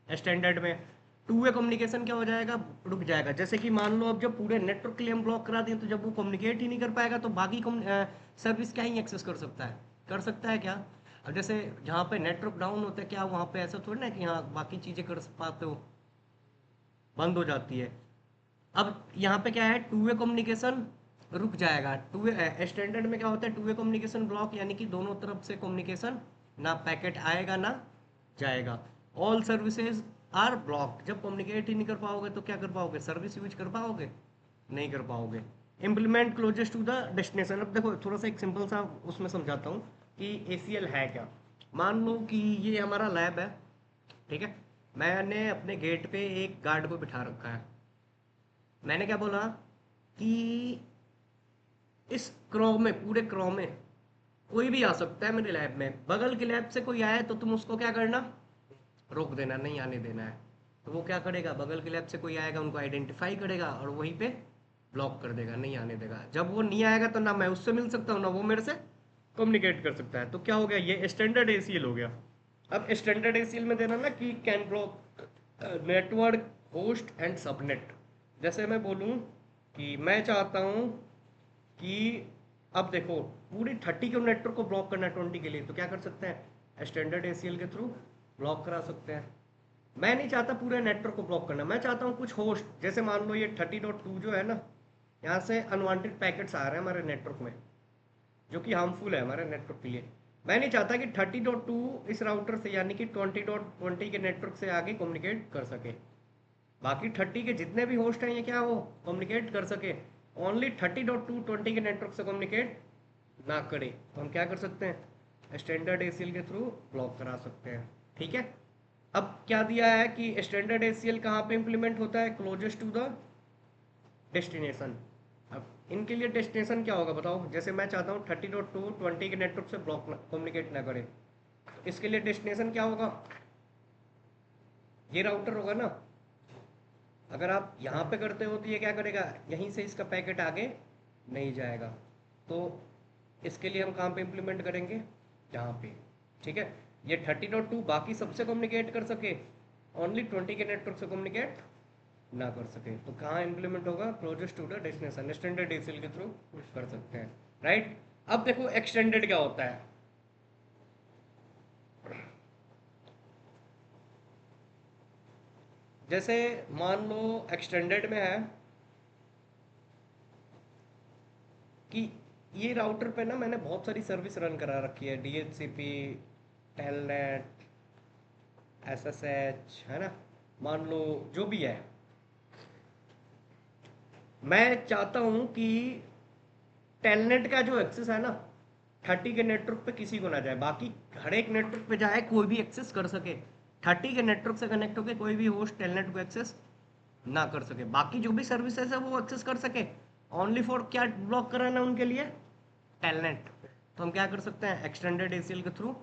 A: Standard में टू वे कम्युनिकेशन क्या हो जाएगा, रुक जाएगा। जैसे कि मान लो अब जब पूरे नेटवर्क के लिए हम ब्लॉक करा दें तो जब वो कम्युनिकेट ही नहीं कर पाएगा तो बाकी सर्विस क्या ही एक्सेस कर सकता है, कर सकता है क्या। अब जैसे जहाँ पे नेटवर्क डाउन होता है क्या वहाँ पे ऐसा थोड़ी ना कि हाँ बाकी चीज़ें कर पाते हो, बंद हो जाती है। अब यहाँ पे क्या है, टू वे कम्युनिकेशन रुक जाएगा। टू वे स्टैंडर्ड में क्या होता है, टू वे कम्युनिकेशन ब्लॉक, यानी कि दोनों तरफ से कम्युनिकेशन, ना पैकेट आएगा ना जाएगा। All services are blocked. जब कम्युनिकेट ही नहीं कर पाओगे तो क्या कर पाओगे, सर्विस यूज कर पाओगे, नहीं कर पाओगे। Implement closest to the destination. अब देखो थोड़ा सा एक सिंपल सा उसमें समझाता हूँ कि ACL है क्या। मान लो कि ये हमारा लैब है, ठीक है, मैंने अपने गेट पे एक गार्ड को बिठा रखा है। मैंने क्या बोला कि इस क्रॉ में, पूरे क्रॉ में कोई भी आ सकता है मेरे लैब में, बगल के लैब से कोई आए तो तुम उसको क्या करना, रोक देना, नहीं आने देना है। तो वो क्या करेगा, बगल के लैब से कोई आएगा उनको आइडेंटिफाई करेगा और वहीं पे ब्लॉक कर देगा, नहीं आने देगा। जब वो नहीं आएगा तो ना मैं उससे मिल सकता हूँ ना वो मेरे से कम्युनिकेट कर सकता है। तो क्या हो गया, ये स्टैंडर्ड ACL हो गया। अब स्टैंडर्ड ACL में देना ना कि can block network host and subnet. जैसे मैं बोलूँ कि मैं चाहता हूँ कि अब देखो पूरी 30 के नेटवर्क को ब्लॉक करना है 20 के लिए, तो क्या कर सकते हैं, स्टैंडर्ड ACL के थ्रू ब्लॉक करा सकते हैं। मैं नहीं चाहता पूरे नेटवर्क को ब्लॉक करना, मैं चाहता हूँ कुछ होस्ट, जैसे मान लो ये 30.2 जो है ना, यहाँ से अनवांटेड पैकेट्स आ रहे हैं हमारे नेटवर्क में जो कि हार्मफुल है हमारे नेटवर्क के लिए। मैं नहीं चाहता कि 30.2 इस राउटर से यानी कि 20.20 के नेटवर्क से आगे कम्युनिकेट कर सके। बाकी 30 के जितने भी होस्ट हैं ये क्या वो कम्युनिकेट कर सके, ओनली 30.2 20 के नेटवर्क से कम्युनिकेट ना करे, तो हम क्या कर सकते हैं, स्टैंडर्ड ACL के थ्रू ब्लॉक करा सकते हैं। ठीक है। अब क्या दिया है कि स्टैंडर्ड ACL कहाँ पे इंप्लीमेंट होता है, क्लोजेस्ट टू द डेस्टिनेशन। अब इनके लिए डेस्टिनेशन क्या होगा बताओ, जैसे मैं चाहता हूँ 30.2 20 के नेटवर्क से ब्लॉक कम्युनिकेट ना करे, तो इसके लिए डेस्टिनेशन क्या होगा, ये राउटर होगा ना। अगर आप यहाँ पे करते हो तो ये क्या करेगा, यहीं से इसका पैकेट आगे नहीं जाएगा। तो इसके लिए हम कहाँ पे इम्प्लीमेंट करेंगे, यहाँ पे। ठीक है। ये 30.2 बाकी सबसे कम्युनिकेट कर सके, ओनली 20 के नेटवर्क से कम्युनिकेट ना कर सके, तो कहाँ इम्प्लीमेंट होगा, closest to the destination, standard ACL के थ्रू कर सकते हैं। राइट। अब देखो एक्सटेंडेड क्या होता है। जैसे मान लो एक्सटेंडेड में है कि ये राउटर पे ना मैंने बहुत सारी सर्विस रन करा रखी है, DHCP, टेलनेट, SSH, है ना, मान लो जो भी है। मैं चाहता हूँ कि टेलनेट का जो एक्सेस है ना 30 के नेटवर्क पे किसी को ना जाए, बाकी हर एक नेटवर्क पे जाए, कोई भी एक्सेस कर सके। 30 के नेटवर्क से कनेक्ट होकर कोई भी होस्ट टेलनेट को एक्सेस ना कर सके, बाकी जो भी सर्विसेज है वो एक्सेस कर सके। ओनली फॉर क्या ब्लॉक कराना है उनके लिए, टेलनेट। तो हम क्या कर सकते हैं, एक्सटेंडेड ACL के थ्रू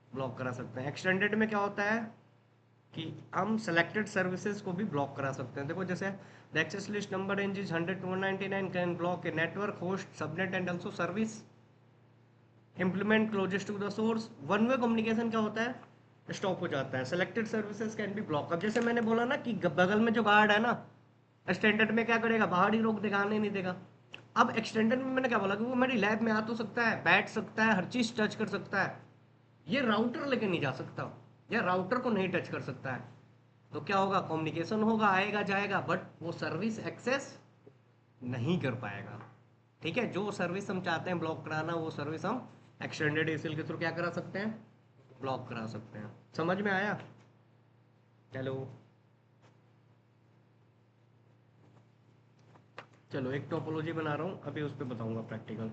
A: ब्लॉक करा सकते हैं। एक्सटेंडेड में क्या होता है कि हम सेलेक्टेड सर्विसेज को भी ब्लॉक करा सकते हैं। देखो जैसे the access list number range is 100 to 199 can block a network host subnet and also service implement closest to the source. One way communication क्या होता है, स्टॉप हो जाता है। Selected services can be block. अब जैसे मैंने बोला ना कि बगल में जो गार्ड है ना, स्टैंडर्ड में क्या करेगा, बाहर ही रोक देगा, आने नहीं देगा। अब एक्सटेंडेड में मैंने क्या बोला कि वो मेरी लैब में आ तो सकता है, बैठ सकता है, हर चीज़ टच कर सकता है, ये राउटर लेके नहीं जा सकता, या राउटर को नहीं टच कर सकता है। तो क्या होगा, कम्युनिकेशन होगा, आएगा जाएगा, बट वो सर्विस एक्सेस नहीं कर पाएगा। ठीक है। जो सर्विस हम चाहते हैं ब्लॉक कराना, वो सर्विस हम एक्सटेंडेड ACL के थ्रू क्या करा सकते हैं, ब्लॉक करा सकते हैं। समझ में आया। हेलो। चलो एक टोपोलॉजी बना रहा हूँ अभी, उस पर बताऊंगा प्रैक्टिकल।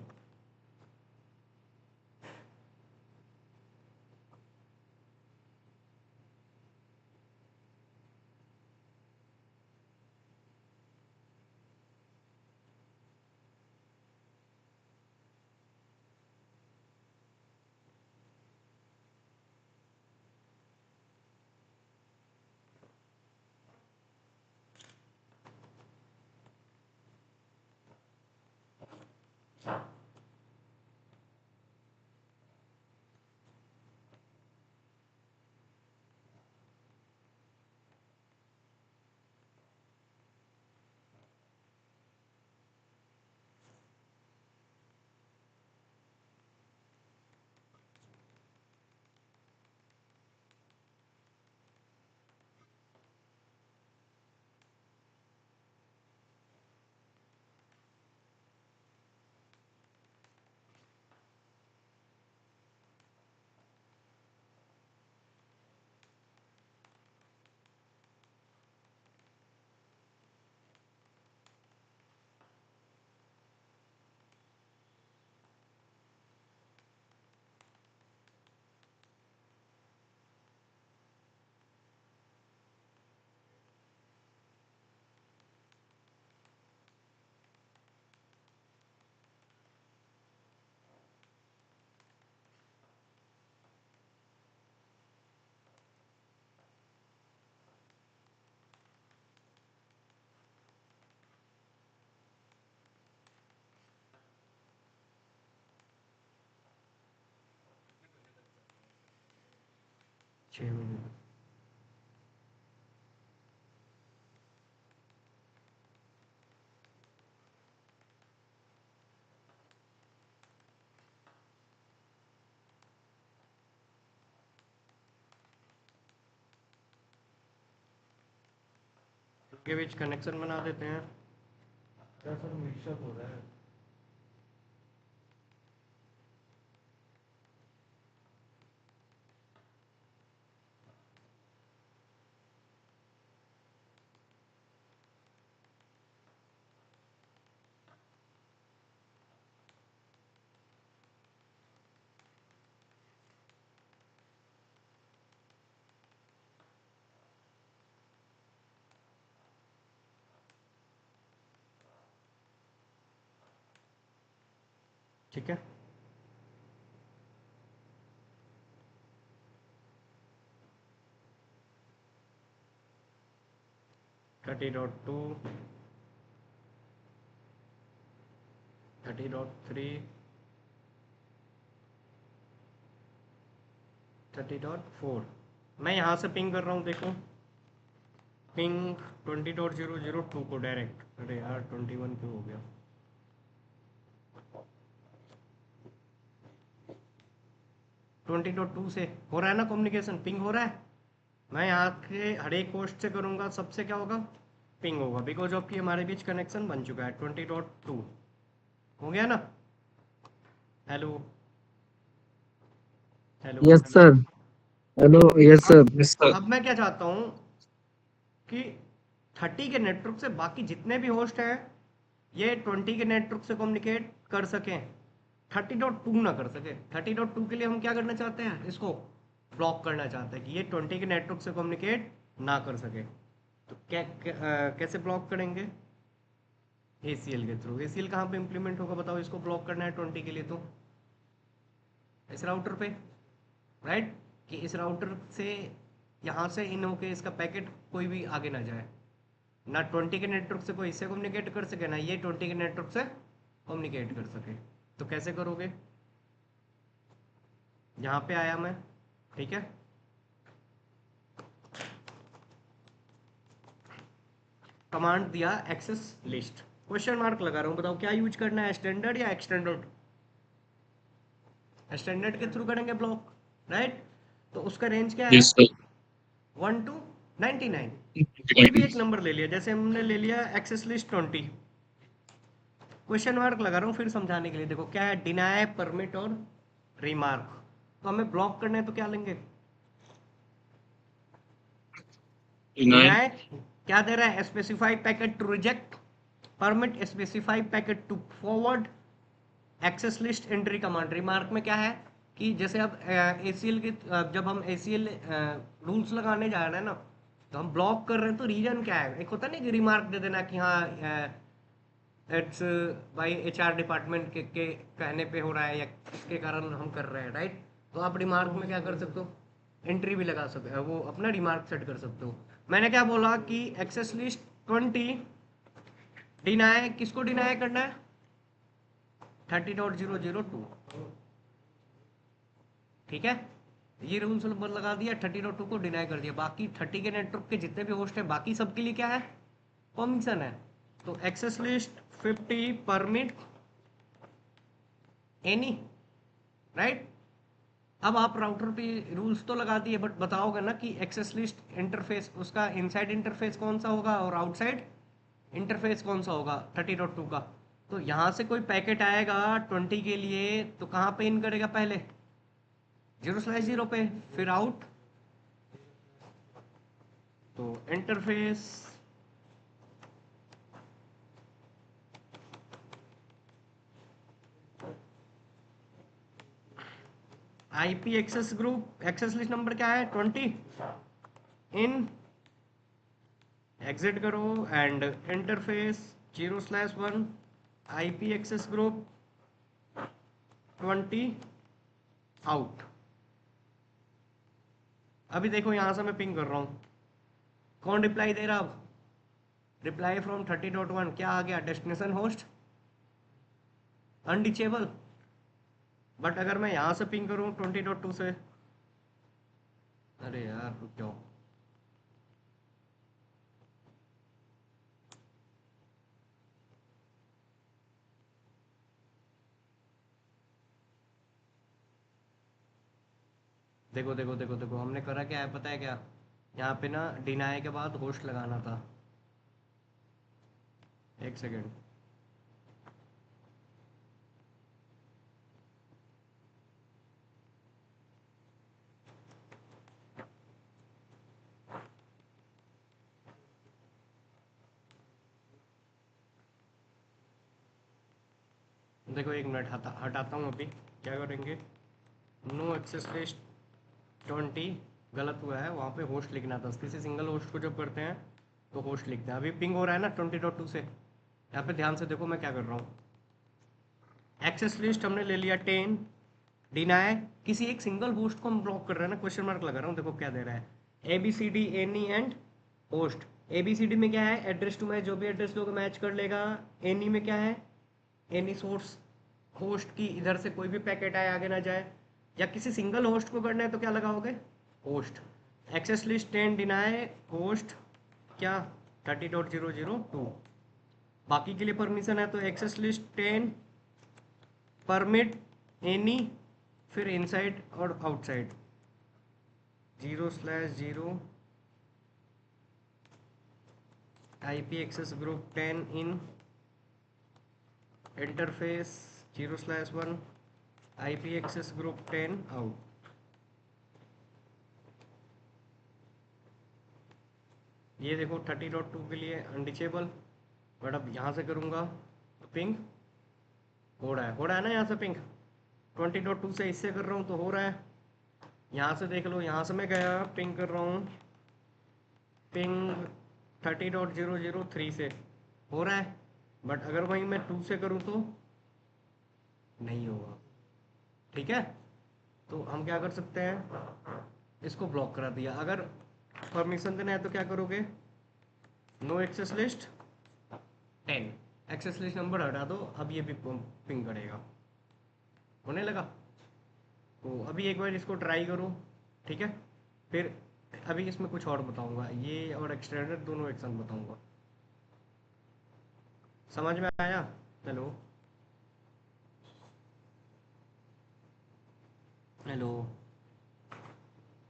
A: छः मिनट के बीच कनेक्शन बना देते हैं। क्या सर मिक्सअप हो रहा है? ठीक है, .30.2, 30.3, 30.4। मैं यहाँ से पिंग कर रहा हूँ, देखो पिंग 20.002 को डायरेक्ट। अरे यार 21 क्यों हो गया? 20.2 से हो रहा है ना कम्युनिकेशन, पिंग हो रहा है। मैं यहाँ के हर एक पोस्ट से करूँगा, सबसे क्या होगा, पिंग होगा, बिकॉज ऑफ कि हमारे बीच कनेक्शन बन चुका है। 20.2 हो गया ना? Hello hello
D: yes
A: hello.
D: Sir. Hello yes sir.
A: अब
B: Yes, sir.
A: अब मैं क्या चाहता हूँ कि 30 के नेटवर्क से बाकी जितने भी होस्ट हैं ये 20 के नेटवर्क से कम्युनिकेट कर सकें, 30.2 ना कर सके। 30.2 के लिए हम क्या करना चाहते हैं, इसको ब्लॉक करना चाहते हैं कि ये 20 के नेटवर्क से कम्युनिकेट ना कर सके। तो कैसे ब्लॉक करेंगे? ACL के थ्रू। ACL कहाँ पे इम्प्लीमेंट होगा बताओ? इसको ब्लॉक करना है 20 के लिए तो इस राउटर पे, राइट, कि इस राउटर से यहाँ से इन होके इसका पैकेट कोई भी आगे ना जाए, ना 20 के नेटवर्क से कोई इससे कम्युनिकेट कर सके, ना ये 20 के नेटवर्क से कम्युनिकेट कर सके। तो कैसे करोगे? यहाँ पे आया मैं, ठीक है, कमांड दिया एक्सेस लिस्ट, क्वेश्चन मार्क लगा रहा हूँ, बताओ क्या यूज करना है, स्टैंडर्ड या एक्सटेंडेड? स्टैंडर्ड के थ्रू करेंगे ब्लॉक, राइट। तो उसका रेंज क्या है?
B: Yes, sir.
A: 1 to 99। कोई भी एक नंबर ले लिया, जैसे हमने ले लिया एक्सेस लिस्ट 20। क्वेश्चन मार्क लगा रहा हूँ फिर समझाने के लिए। देखो क्या है, डिनाय, परमिट और रिमार्क। तो हमें ब्लॉक करना है तो क्या लेंगे?
B: Deny.
A: डिनाय क्या दे रहा है, specify packet to reject. Permit specify packet to forward. Access list entry command. Remark में क्या है कि जैसे अब ACL के जब हम ACL रूल्स लगाने जा रहे हैं ना, तो हम ब्लॉक कर रहे हैं तो रीजन क्या है, एक होता नहीं कि रिमार्क दे देना कि हाँ इट्स बाई HR डिपार्टमेंट के कहने पे हो रहा है या इसके कारण हम कर रहे हैं, राइट। तो आप रिमार्क में क्या कर सकते हो, एंट्री भी लगा सकते हो, वो अपना रिमार्क सेट कर सकते हो। मैंने क्या बोला कि एक्सेस लिस्ट 20 डिनाय, किसको डिनाय करना है, 30.002, ठीक है। ये रूल्स नंबर लगा दिया, 30.2 को डिनाई कर दिया। बाकी 30 के नेटवर्क के जितने भी होस्ट हैं बाकी सबके लिए क्या है, परमिशन है। तो access list 50 permit any, right. अब आप राउटर पे रूल्स तो लगा दिए, बट बताओगे ना कि एक्सेस लिस्ट इंटरफेस उसका इनसाइड इंटरफेस कौन सा होगा और आउटसाइड इंटरफेस कौन सा होगा 30.2 का। तो यहाँ से कोई पैकेट आएगा 20 के लिए तो कहाँ पे इन करेगा, पहले 0/0 पे, फिर आउट। तो interface IP access group, access list number क्या है 20, इन एग्जिट करो and interface 0/1 IP access group 20 out. अभी देखो यहाँ से मैं पिंग कर रहा हूँ, कौन रिप्लाई दे रहा? अब रिप्लाई फ्रॉम 30.1 क्या आ गया, डेस्टिनेशन होस्ट अनडिचेबल। बट अगर मैं यहाँ से पिंग करूँ 20.2 से, अरे यार रुक जाओ, देखो देखो देखो देखो हमने करा क्या है पता है क्या, यहाँ पे ना डिनाई के बाद होस्ट लगाना था, एक सेकेंड। देखो एक मिनट हटाता हूँ अभी। क्या करेंगे, नो एक्सेस लिस्ट 20 गलत हुआ है, वहाँ पे होस्ट लिखना था। किसी सिंगल होस्ट को जब करते हैं तो होस्ट लिखते हैं। अभी पिंग हो रहा है ना 20.2 से। यहाँ पे ध्यान से देखो मैं क्या कर रहा हूँ। एक्सेस लिस्ट हमने ले लिया 10, डिनाई, किसी एक सिंगल होस्ट को हम ब्लॉक कर रहे हैं ना, क्वेश्चन मार्क लगा रहा हूँ। देखो क्या दे रहा है, A B C D any and host. A B C D में क्या है, एड्रेस टू मैच, जो भी एड्रेस लोग मैच कर लेगा। एनी में क्या है, एनी सोर्स होस्ट की इधर से कोई भी पैकेट आए आगे ना जाए। या किसी सिंगल होस्ट को करना है तो क्या लगाओगे, host. Access list 10 deny host क्या 30.002। बाकी के लिए परमिशन है तो एक्सेस लिस्ट 10 परमिट एनी, फिर इनसाइड और outside 0/0 IP access group 10 in interface 0/1 IP access group 10 out. ये देखो 30.2 के लिए अनडिचेबल, बट अब यहाँ से करूँगा तो पिंग हो रहा है ना। यहाँ से पिंग 20.2 से इससे कर रहा हूँ तो हो रहा है। यहाँ से देख लो, यहाँ से मैं गया पिंग कर रहा हूँ, पिंग 30.003 से हो रहा है। बट अगर वहीं मैं 2 से करूँ तो नहीं होगा। ठीक है, तो हम क्या कर सकते हैं, इसको ब्लॉक करा दिया। अगर परमिशन देना है तो क्या करोगे, no access list 10, access list number हटा दो। अब ये भी पिंग करेगा, होने लगा। तो अभी एक बार इसको ट्राई करो, ठीक है। फिर अभी इसमें कुछ और बताऊंगा, ये और एक्सटेंडेड दोनों एक साथ बताऊंगा। समझ में आया? Hello hello.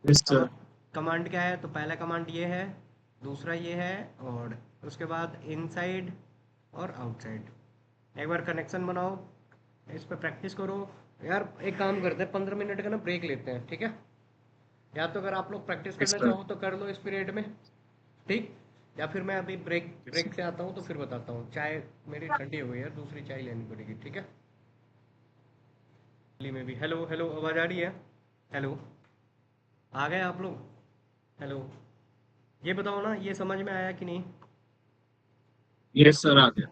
B: Yes sir.
A: Command क्या है, तो पहला कमांड ये है, दूसरा ये है, और उसके बाद इनसाइड और आउटसाइड। एक बार कनेक्शन बनाओ, इस पर प्रैक्टिस करो। यार एक काम करते हैं, 15 मिनट का ना ब्रेक लेते हैं, ठीक है। या तो अगर आप लोग प्रैक्टिस
B: यस
A: करना
B: सर।
A: चाहो तो कर लो इस पीरियड में, ठीक। या फिर मैं अभी ब्रेक से आता हूँ तो फिर बताता हूँ। चाय मेरी ठंडी हो गई है, दूसरी चाय लेनी पड़ेगी, ठीक है। दिल्ली में भी हेलो हेलो आवाज़ आ रही है? हेलो, आ गए आप लोग? हेलो, ये बताओ ना, ये समझ में आया कि नहीं,
B: यस सर, आ गया।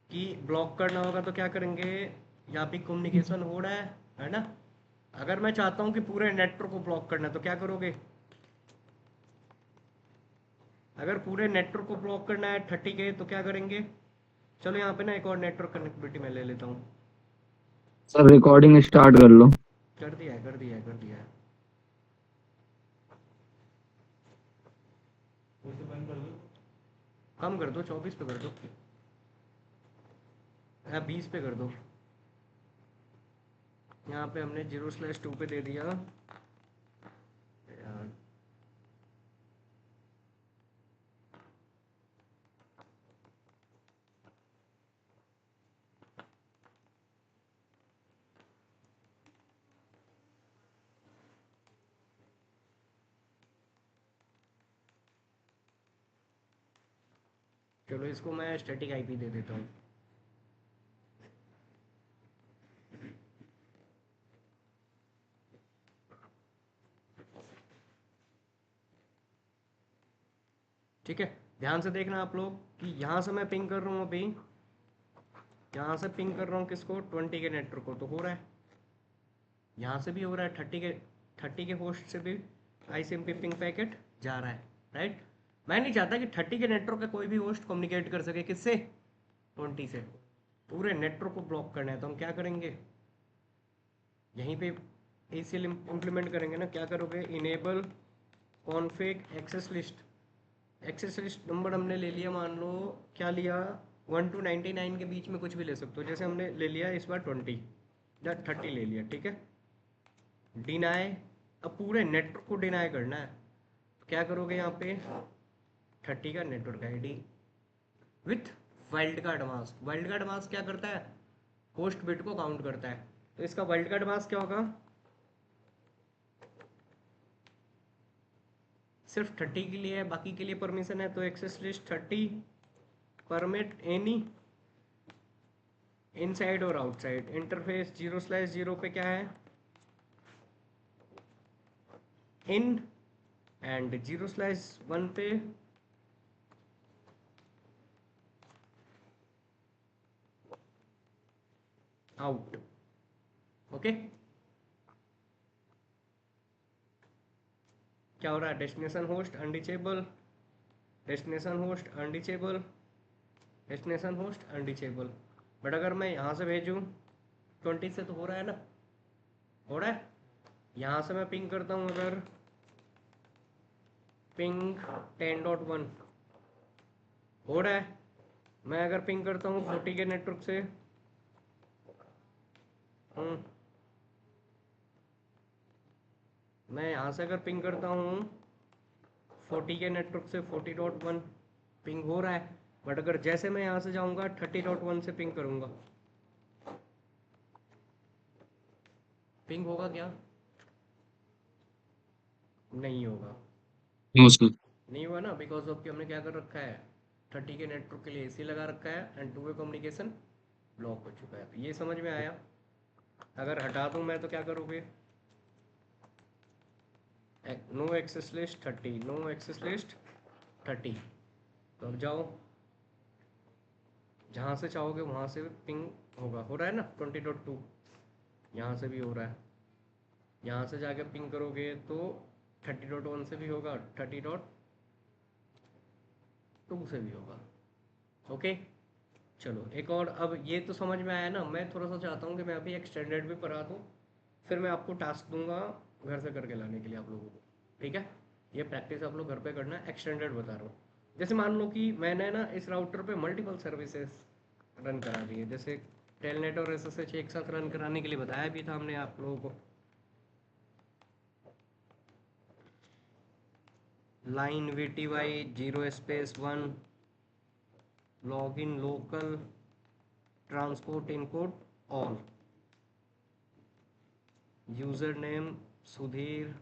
A: कि ब्लॉक करना होगा तो क्या करेंगे। यहाँ पे कम्युनिकेशन हो रहा है ना। अगर मैं चाहता हूँ कि पूरे नेटवर्क को ब्लॉक करना है तो क्या करोगे, अगर पूरे नेटवर्क को ब्लॉक करना है 30K तो क्या करेंगे। चलो यहाँ पे ना एक और नेटवर्क कनेक्टिविटी मैं ले लेता हूँ।
D: सर रिकॉर्डिंग स्टार्ट कर लो।
A: कर दिया है, कर दिया है, कर दिया है। कम कर दो, 24 पे कर दो या 20 पे कर दो। यहाँ पे हमने 0/2 पे दे दिया यार। चलो इसको मैं स्टैटिक IP दे देता हूँ। ठीक है, ध्यान से देखना आप लोग कि यहाँ से मैं पिंग कर रहा हूँ अभी, यहाँ से पिंग कर रहा हूँ किसको, 20 के नेटवर्क को, तो हो रहा है। यहाँ से भी हो रहा है, 30 के होस्ट से भी ICMP पिंग पैकेट जा रहा है, राइट। मैं नहीं चाहता कि 30 के नेटवर्क का कोई भी होस्ट कम्युनिकेट कर सके किससे, 20 से। पूरे नेटवर्क को ब्लॉक करना है तो हम क्या करेंगे, यहीं पे ACL इम्प्लीमेंट करेंगे ना। क्या करोगे, enable config access list. Access list number हमने ले लिया, मान लो क्या लिया, 1 to 99 के बीच में कुछ भी ले सकते हो। जैसे हमने ले लिया इस बार 20 या 30 ले लिया, ठीक है। डिनाई, अब पूरे नेटवर्क को डिनाई करना है तो क्या करोगे, यहाँ पे 30 का network ID with wild card mask, wild card mask क्या करता है, होस्ट बिट को काउंट करता है। तो इसका वाइल्ड कार्ड मास्क क्या होगा, सिर्फ 30 के लिए है, बाकी के लिए परमिशन है। तो access list 30, permit any inside और आउटसाइड। इंटरफेस 0/0 पे क्या है, इन, एंड 0/1 पे आउट। ओके, क्या हो रहा है, destination host unreachable, destination host unreachable, destination host unreachable. But अगर मैं यहाँ से भेजूँ 20 से, तो हो रहा है ना, हो रहा है। यहाँ से मैं पिंग करता हूँ, अगर पिंग 10.1 हो रहा है। मैं अगर पिंग करता हूँ 40 के नेटवर्क से, मैं यहाँ से अगर पिंग करता हूँ 40 के नेटवर्क से 40.1 पिंग हो रहा है। बट अगर जैसे मैं यहाँ से जाऊँगा 30.1 से पिंग करूँगा, पिंग होगा क्या, नहीं होगा,
B: नो सर।
A: नहीं हुआ ना, बिकॉज ऑफ कि हमने क्या कर रखा है, 30 के नेटवर्क के लिए एसी लगा रखा है and two way communication block हो चुका है। तो ये समझ में आया। अगर हटा दूँ मैं तो क्या करोगे, no access list 30, no access list 30। तो अब जाओ, जहाँ से चाहोगे वहाँ से पिंग होगा, हो रहा है ना 20.2, यहाँ से भी हो रहा है। यहाँ से जाके पिंग करोगे तो 30.1 से भी होगा, 30.2 से भी होगा। ओके, चलो एक और। अब ये तो समझ में आया ना, मैं थोड़ा सा चाहता हूँ कि मैं अभी एक्सटेंडेड भी पढ़ा दूँ, फिर मैं आपको टास्क दूंगा घर से करके लाने के लिए आप लोगों को, ठीक है। ये प्रैक्टिस आप लोग घर पे करना, एक्सटेंडेड बता रहा हूँ। जैसे मान लो कि मैंने ना इस राउटर पे मल्टीपल सर्विसेज रन करा दी है, जैसे टेलनेट और एसएसएच एक साथ रन कराने के लिए बताया भी था हमने आप लोगों को। Line VTY 0/1, log in local, transport input all, user name Sudhir,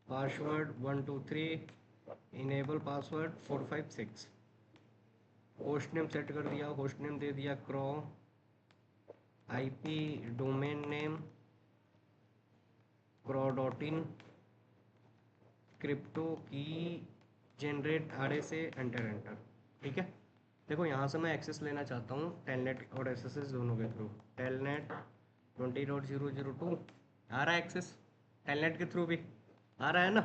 A: password 123, enable password 456, host name set कर दिया, होस्ट नेम दे दिया क्रॉ, IP डोमेन नेम क्रॉ.इन, क्रिप्टो की जनरेट आरए से एंटर एंटर, ठीक है। देखो यहाँ से मैं एक्सेस लेना चाहता हूँ टेलनेट और एसएसएस दोनों के थ्रू, टेलनेट 20.002 आ रहा है एक्सेस, टेलनेट के थ्रू भी आ रहा है ना,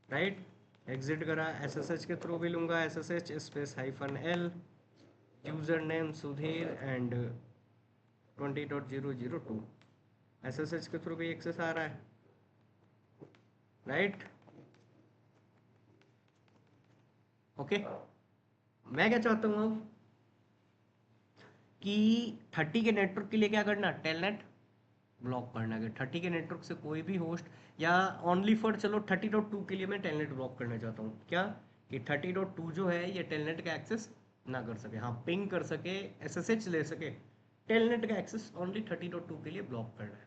A: राइट। एग्जिट करा, एसएसएच के थ्रू भी लूँगा, SSH space -L, user name Sudhir and 20.002, SSH के थ्रू भी एक्सेस आ रहा है, राइट। ओके, मैं क्या चाहता हूँ अब कि 30 के नेटवर्क के लिए क्या करना, टेलनेट ब्लॉक करना है। 30 के नेटवर्क से कोई भी होस्ट, या ओनली फॉर चलो 30.2 के लिए मैं टेलनेट ब्लॉक करना चाहता हूँ, क्या कि 30.2 जो है ये टेलनेट का एक्सेस ना कर सके, हाँ पिंग कर सके, SSH ले सके, टेलनेट का एक्सेस ओनली 30.2 के लिए ब्लॉक करना है।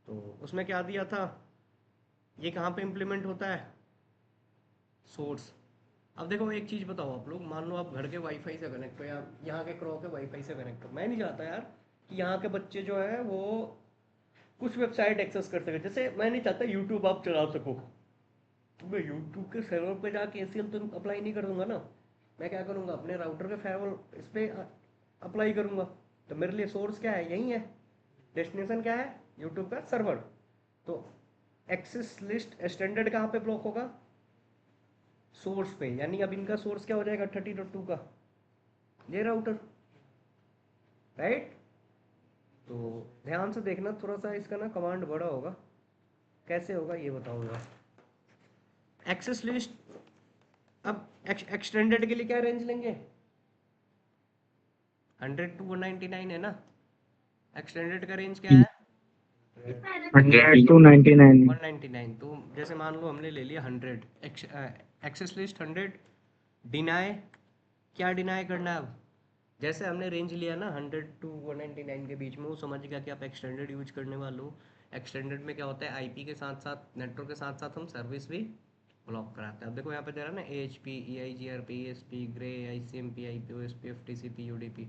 A: तो उसमें क्या दिया था, ये कहाँ पे इम्प्लीमेंट होता है, सोर्स। अब देखो एक चीज़ बताओ आप लोग, मान लो आप घर के वाईफाई से कनेक्ट हो या यहाँ के क्रॉ के वाईफाई से कनेक्ट हो, मैं नहीं चाहता यार कि यहाँ के बच्चे जो है वो कुछ वेबसाइट एक्सेस कर सके। जैसे मैं नहीं चाहता यूट्यूब आप चला सको, तो मैं यूट्यूब के सर्वर पे जाके ACL तो अप्लाई नहीं कर दूंगा ना, मैं क्या करूँगा अपने राउटर के फायरवॉल इस पर अप्लाई करूँगा। तो मेरे लिए सोर्स क्या है, यही है, डेस्टिनेशन क्या है, यूट्यूब का सर्वर। तो एक्सेस लिस्ट स्टैंडर्ड कहाँ पे ब्लॉक होगा, सोर्स पे, यानी अब इनका सोर्स क्या हो जाएगा 30.2 का, ये राउटर, राइट। तो ध्यान से देखना थोड़ा सा, इसका ना कमांड बड़ा होगा, कैसे होगा ये बताऊंगा। एक्सेस लिस्ट, अब एक्सटेंडेड के लिए क्या रेंज लेंगे, 100 to 199 है ना, एक्सटेंडेड का रेंज क्या है,
D: 100 to 99
A: 199। तो जैसे मान लो हमने ले लिया 100, एक्सेस लिस्ट 100, डिनाई, क्या डिनाई करना है अब? जैसे हमने रेंज लिया ना 100 टू 199 के बीच में, वो समझ गया कि आप एक्सटेंडेड यूज करने वाले हो। एक्सटेंडेड में क्या होता है, आईपी के साथ साथ, नेटवर्क के साथ साथ हम सर्विस भी ब्लॉक कराते हैं। अब देखो यहाँ पे दे रहा है ना, AHP, EIGRP, ESP, GRE, ICMP, IPOSP, FTCP, UDP।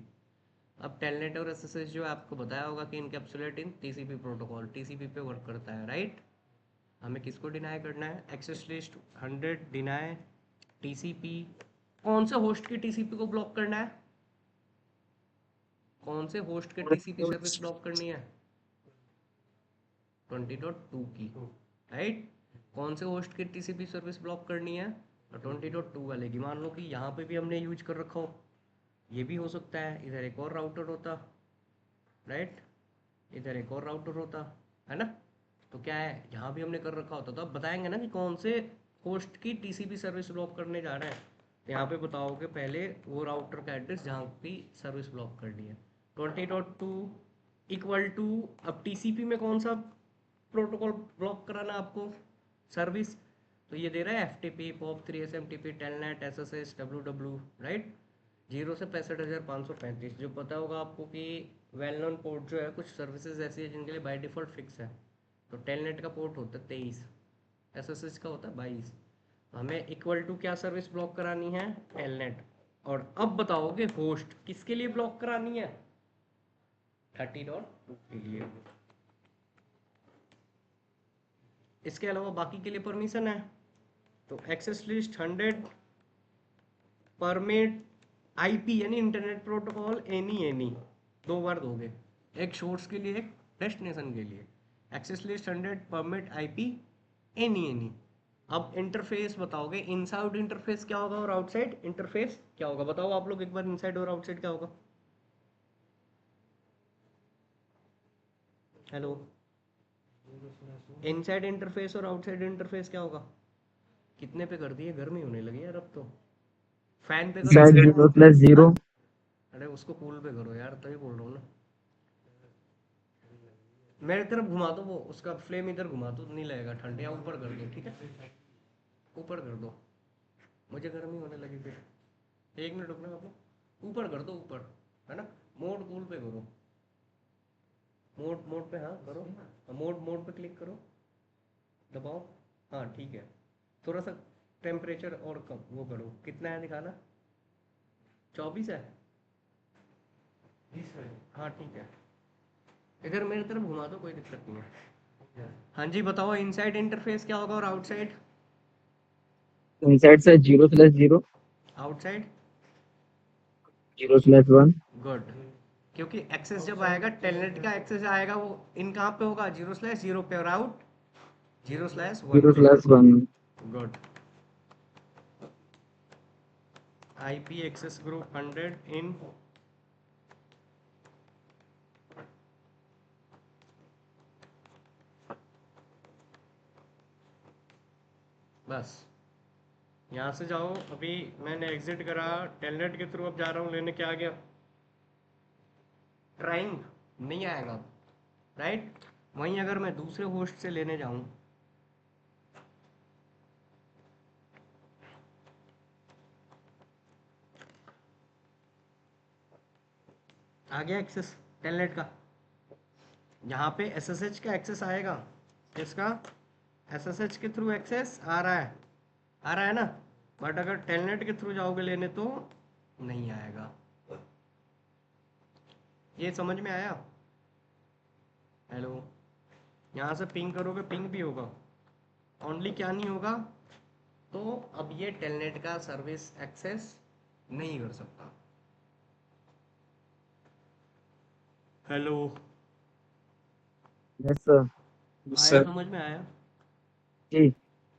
A: अब टेलनेट और SSH जो आपको बताया होगा कि encapsulate in TCP protocol, TCP पे वर्क करता है, राइट। हमें किसको डिनाई करना है? Access list 100 deny TCP। कौन से होस्ट की TCP को ब्लॉक करना है? कौन से होस्ट के TCP सर्विस ब्लॉक करनी है? 20.2 की, राइट। कौन से होस्ट की TCP सर्विस ब्लॉक करनी है? 20.2 वाले की। मान लो कि यहाँ पे भी हमने यूज कर रखा हो, ये भी हो सकता है, इधर एक और राउटर होता, राइट, इधर एक और राउटर होता, है ना। तो क्या है, यहाँ भी हमने कर रखा होता, तो अब बताएंगे ना कि कौन से होस्ट की TCP सर्विस ब्लॉक करने जा रहे हैं। तो यहाँ पे बताओगे पहले वो राउटर का एड्रेस जहाँ भी सर्विस ब्लॉक करनी है। 20.2 इक्वल टू, अब TCP में कौन सा प्रोटोकॉल ब्लॉक कराना आपको? सर्विस। तो ये दे रहा है FTP, POP3, SMTP, telnet, SSH, WW, right. 0 से 65,535। जो पता होगा आपको कि वेल नोन पोर्ट जो है, कुछ सर्विसेज ऐसी है जिनके लिए बाय डिफ़ॉल्ट फिक्स है। तो टेलनेट का पोर्ट होता है 23, SSH का होता है 22। हमें इक्वल टू क्या सर्विस ब्लॉक करानी है? टेलनेट। और अब बताओगे होस्ट किसके लिए ब्लॉक करानी है? 30.2 के लिए। इसके अलावा बाकी के लिए परमिशन है। तो एक्सेस लिस्ट 100, परमिट IP यानी इंटरनेट प्रोटोकॉल, एनी, 2 बार दोगे, एक सोर्स के लिए, एक डेस्टिनेशन के लिए। Access list 100, permit IP, any. अब इंटरफेस बताओगे, इनसाइड इंटरफेस क्या होगा और आउटसाइड इंटरफेस क्या होगा? बताओ आप लोग एक बार, इनसाइड और आउटसाइड क्या होगा? हेलो, इनसाइड इंटरफेस और आउटसाइड इंटरफेस क्या होगा? कितने पे कर दिए, गर्मी होने लगी यार अब तो। फैन पे करो,
D: inside 0 plus 0
A: हाँ? अरे उसको कूल पे करो यार, तभी बोल रहा हूँ ना। मेरे तरफ घुमा दो, वो उसका फ्लेम इधर घुमा दो, नहीं लगेगा ठंड, या ऊपर कर दो, ठीक है, ऊपर कर दो, मुझे गर्मी होने लगी फिर। 1 मिनट रुकना आप लोग, ऊपर कर दो, ऊपर, है ना। मोड कूल पे करो, मोड पे, हाँ करो, मोड पे क्लिक करो, दबाओ, हाँ ठीक है। थोड़ा सा टेम्परेचर और कम वो करो, कितना है दिखाना? 24 है,
C: 20 है।
A: हाँ ठीक है। इधर मेरी तरफ घुमा दो, कोई दिक्कत नहीं है। हाँ जी बताओ, इनसाइड इंटरफेस क्या होगा और आउटसाइड?
D: inside से 0 plus 0
A: आउटसाइड
D: 0 plus 1
A: गुड। क्योंकि एक्सेस जब आएगा, टेलनेट का एक्सेस आएगा, वो इन कहाँ पे होगा? 0/0 पे, और आउट 0/1
D: 0
A: पे।
D: plus 1
A: good. IP access group 100 in, बस यहाँ से जाओ। अभी मैंने एग्जिट करा टेलनेट के थ्रू, अब जा रहा हूँ लेने, क्या आ गया? ट्राइंग नहीं आएगा, राइट। वहीं अगर मैं दूसरे होस्ट से लेने जाऊँ, आ गया एक्सेस टेलनेट का, यहाँ पे SSH का एक्सेस आएगा। किसका? SSH के थ्रू एक्सेस आ रहा है, आ रहा है ना। बट अगर टेलनेट के थ्रू जाओगे लेने तो नहीं आएगा। ये समझ में आया? हेलो, यहाँ से पिंग करोगे, पिंग भी होगा, ओनली क्या नहीं होगा? तो अब ये टेलनेट का सर्विस एक्सेस नहीं कर सकता। हेलो,
D: yes sir
A: आया
B: सर।
A: समझ में आया?
D: जी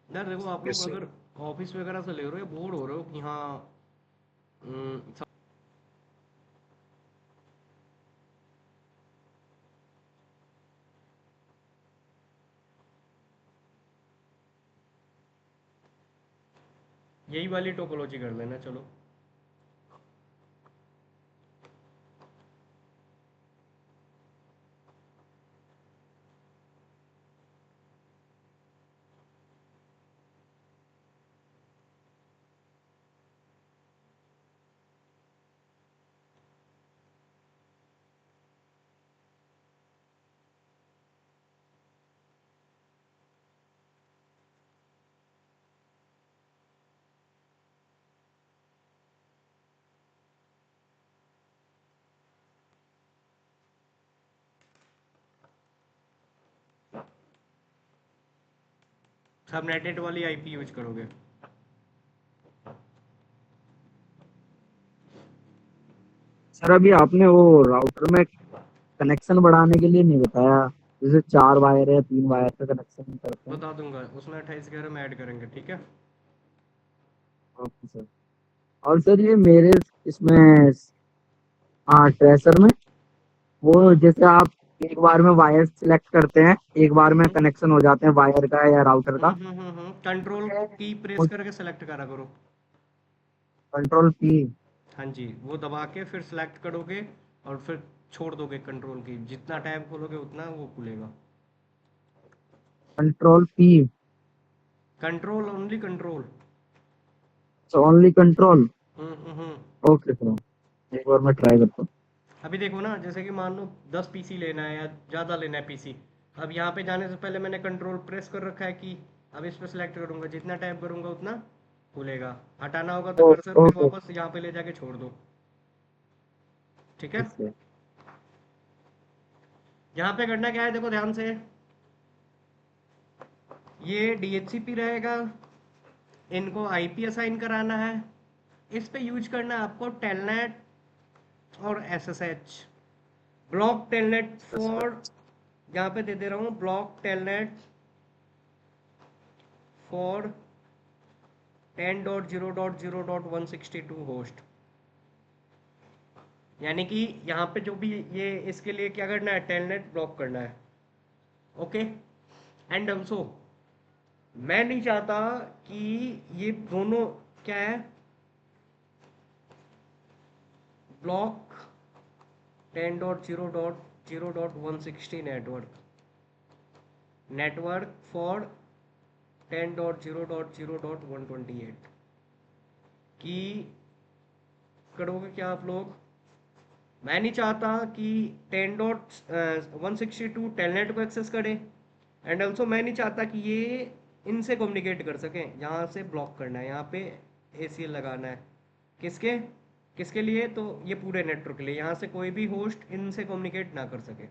A: यार देखो, आप
B: यस
A: लोग
B: सर।
A: अगर ऑफिस वगैरह से ले रहे हो, बोर हो रहे हो कि हाँ, यही वाली टोपोलॉजी कर लेना, चलो। सबनेटेड वाली आईपी यूज करोगे।
D: सर अभी आपने वो राउटर में कनेक्शन बढ़ाने के लिए नहीं बताया, जैसे 4 वायर है 3 वायर का कनेक्शन करते हैं।
A: बता दूंगा, उसमें 2811 में ऐड करेंगे, ठीक है।
D: Okay sir. और सर ये मेरे इसमें, हाँ ट्रेसर में वो जैसे आप एक बार में वायर सिलेक्ट करते हैं, एक बार में कनेक्शन हो जाते हैं वायर का या राउटर का।
A: कंट्रोल की प्रेस करके सेलेक्ट करा करो।
D: Control P.
A: हाँ जी, वो दबा के फिर सेलेक्ट करोगे और फिर छोड़ दोगे कंट्रोल की, जितना टैब खोलोगे उतना वो खुलेगा।
D: Control P.
A: Control, only control.
D: Only control.
A: Hmm.
D: Okay sir, एक बार मैं ट्राई करता हूँ।
A: अभी देखो ना, जैसे कि मान लो 10 पीसी लेना है या ज़्यादा लेना है पीसी। अब यहाँ पे जाने से पहले मैंने कंट्रोल प्रेस कर रखा है कि अब इस पर सेलेक्ट करूँगा, जितना टैप करूँगा उतना खुलेगा। हटाना होगा तो कर्सर फिर
D: ओके।
A: वापस यहाँ पे ले जाके छोड़ दो, ठीक है।
D: सर
A: यहाँ पे करना क्या है, देखो ध्यान से, ये DHCP रहेगा, इनको IP असाइन कराना है। इस पे यूज करना है आपको टेलनेट और SSH। ब्लॉक टेलनेट फॉर, यहाँ पे दे रहा हूँ ब्लॉक टेलनेट फॉर 10.0.0.162 होस्ट। यानी कि यहाँ पे जो भी ये, इसके लिए क्या करना है, टेलनेट ब्लॉक करना है, ओके। एंड ऑल्सो मैं नहीं चाहता कि ये दोनों, क्या है, ब्लॉक 10.0.0.160 नेटवर्क फॉर 10.0.0.128 की करोगे क्या आप लोग। मैं नहीं चाहता कि 10.162 टेलनेट को एक्सेस करें, एंड ऑल्सो मैं नहीं चाहता कि ये इनसे कम्युनिकेट कर सकें। यहाँ से ब्लॉक करना है, यहाँ पे ACL लगाना है, किसके किसके लिए, तो ये पूरे नेटवर्क के लिए, यहाँ से कोई भी होस्ट इनसे कम्युनिकेट ना कर सके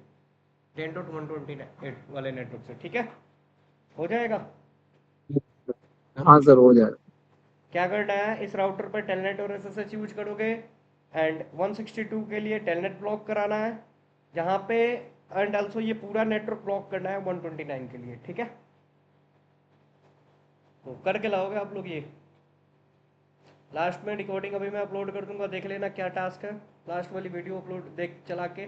A: 10.128 वाले नेटवर्क से, ठीक है। हो जाएगा।
D: हाँ सर, हो जाएगा।
A: क्या करना है, इस राउटर पर टेलनेट और SSH यूज करोगे, एंड 162 के लिए टेलनेट ब्लॉक कराना है यहाँ पे, एंड ऑल्सो ये पूरा नेटवर्क ब्लॉक करना है 129 के लिए, ठीक है। तो करके लाओगे आप लोग ये। लास्ट में रिकॉर्डिंग अभी मैं अपलोड कर दूंगा, देख लेना क्या टास्क है, लास्ट वाली वीडियो अपलोड देख चला के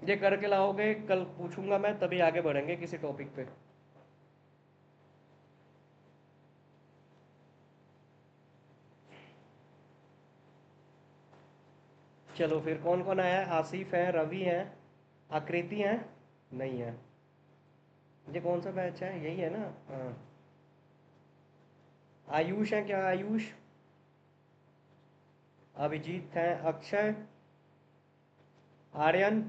A: ये करके लाओगे, कल पूछूंगा मैं, तभी आगे बढ़ेंगे किसी टॉपिक पे। चलो फिर, कौन कौन आया है, आसिफ है, रवि है, आकृति है, नहीं है, ये कौन सा बैच है, यही है ना, हाँ। आयुष है क्या, आयुष, अभिजीत है, अक्षय, आर्यन,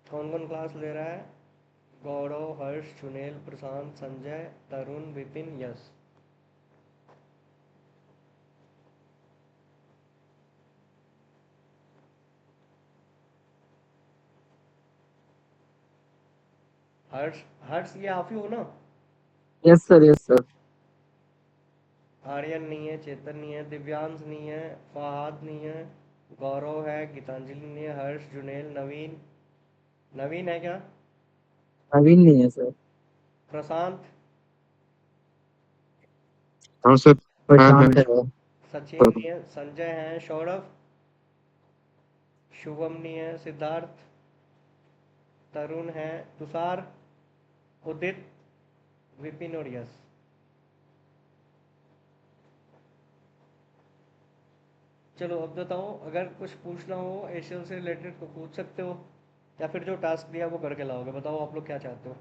A: कौन कौन क्लास ले रहा है, गौरव, हर्ष, सुनील, प्रशांत, संजय, तरुण, विपिन, यश। हर्ष, हर्ष ये आप ही हो ना।
D: Yes sir, yes sir.
A: Aryan नहीं है, चेतन नहीं है, दिव्यांश नहीं है, फहाद नहीं है, गौरव है, गीतांजलि नहीं है, हर्ष, जुनेल, नवीन, नवीन है क्या,
D: नवीन नहीं है सर।
A: प्रशांत,
B: हाँ सर। हाँ हाँ।
D: प्रशांत है।
A: सचिन नहीं है, संजय है, सौरभ, शुभम नहीं है, सिद्धार्थ, तरुण है, तुषार, उदित, विपिन और यश। चलो अब बताओ, अगर कुछ पूछना हो एशियल से रिलेटेड तो पूछ सकते हो, या फिर जो टास्क दिया वो करके लाओगे। बताओ आप लोग क्या चाहते हो।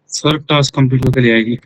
B: सर टास्क कंप्लीट होकर ले आएगी।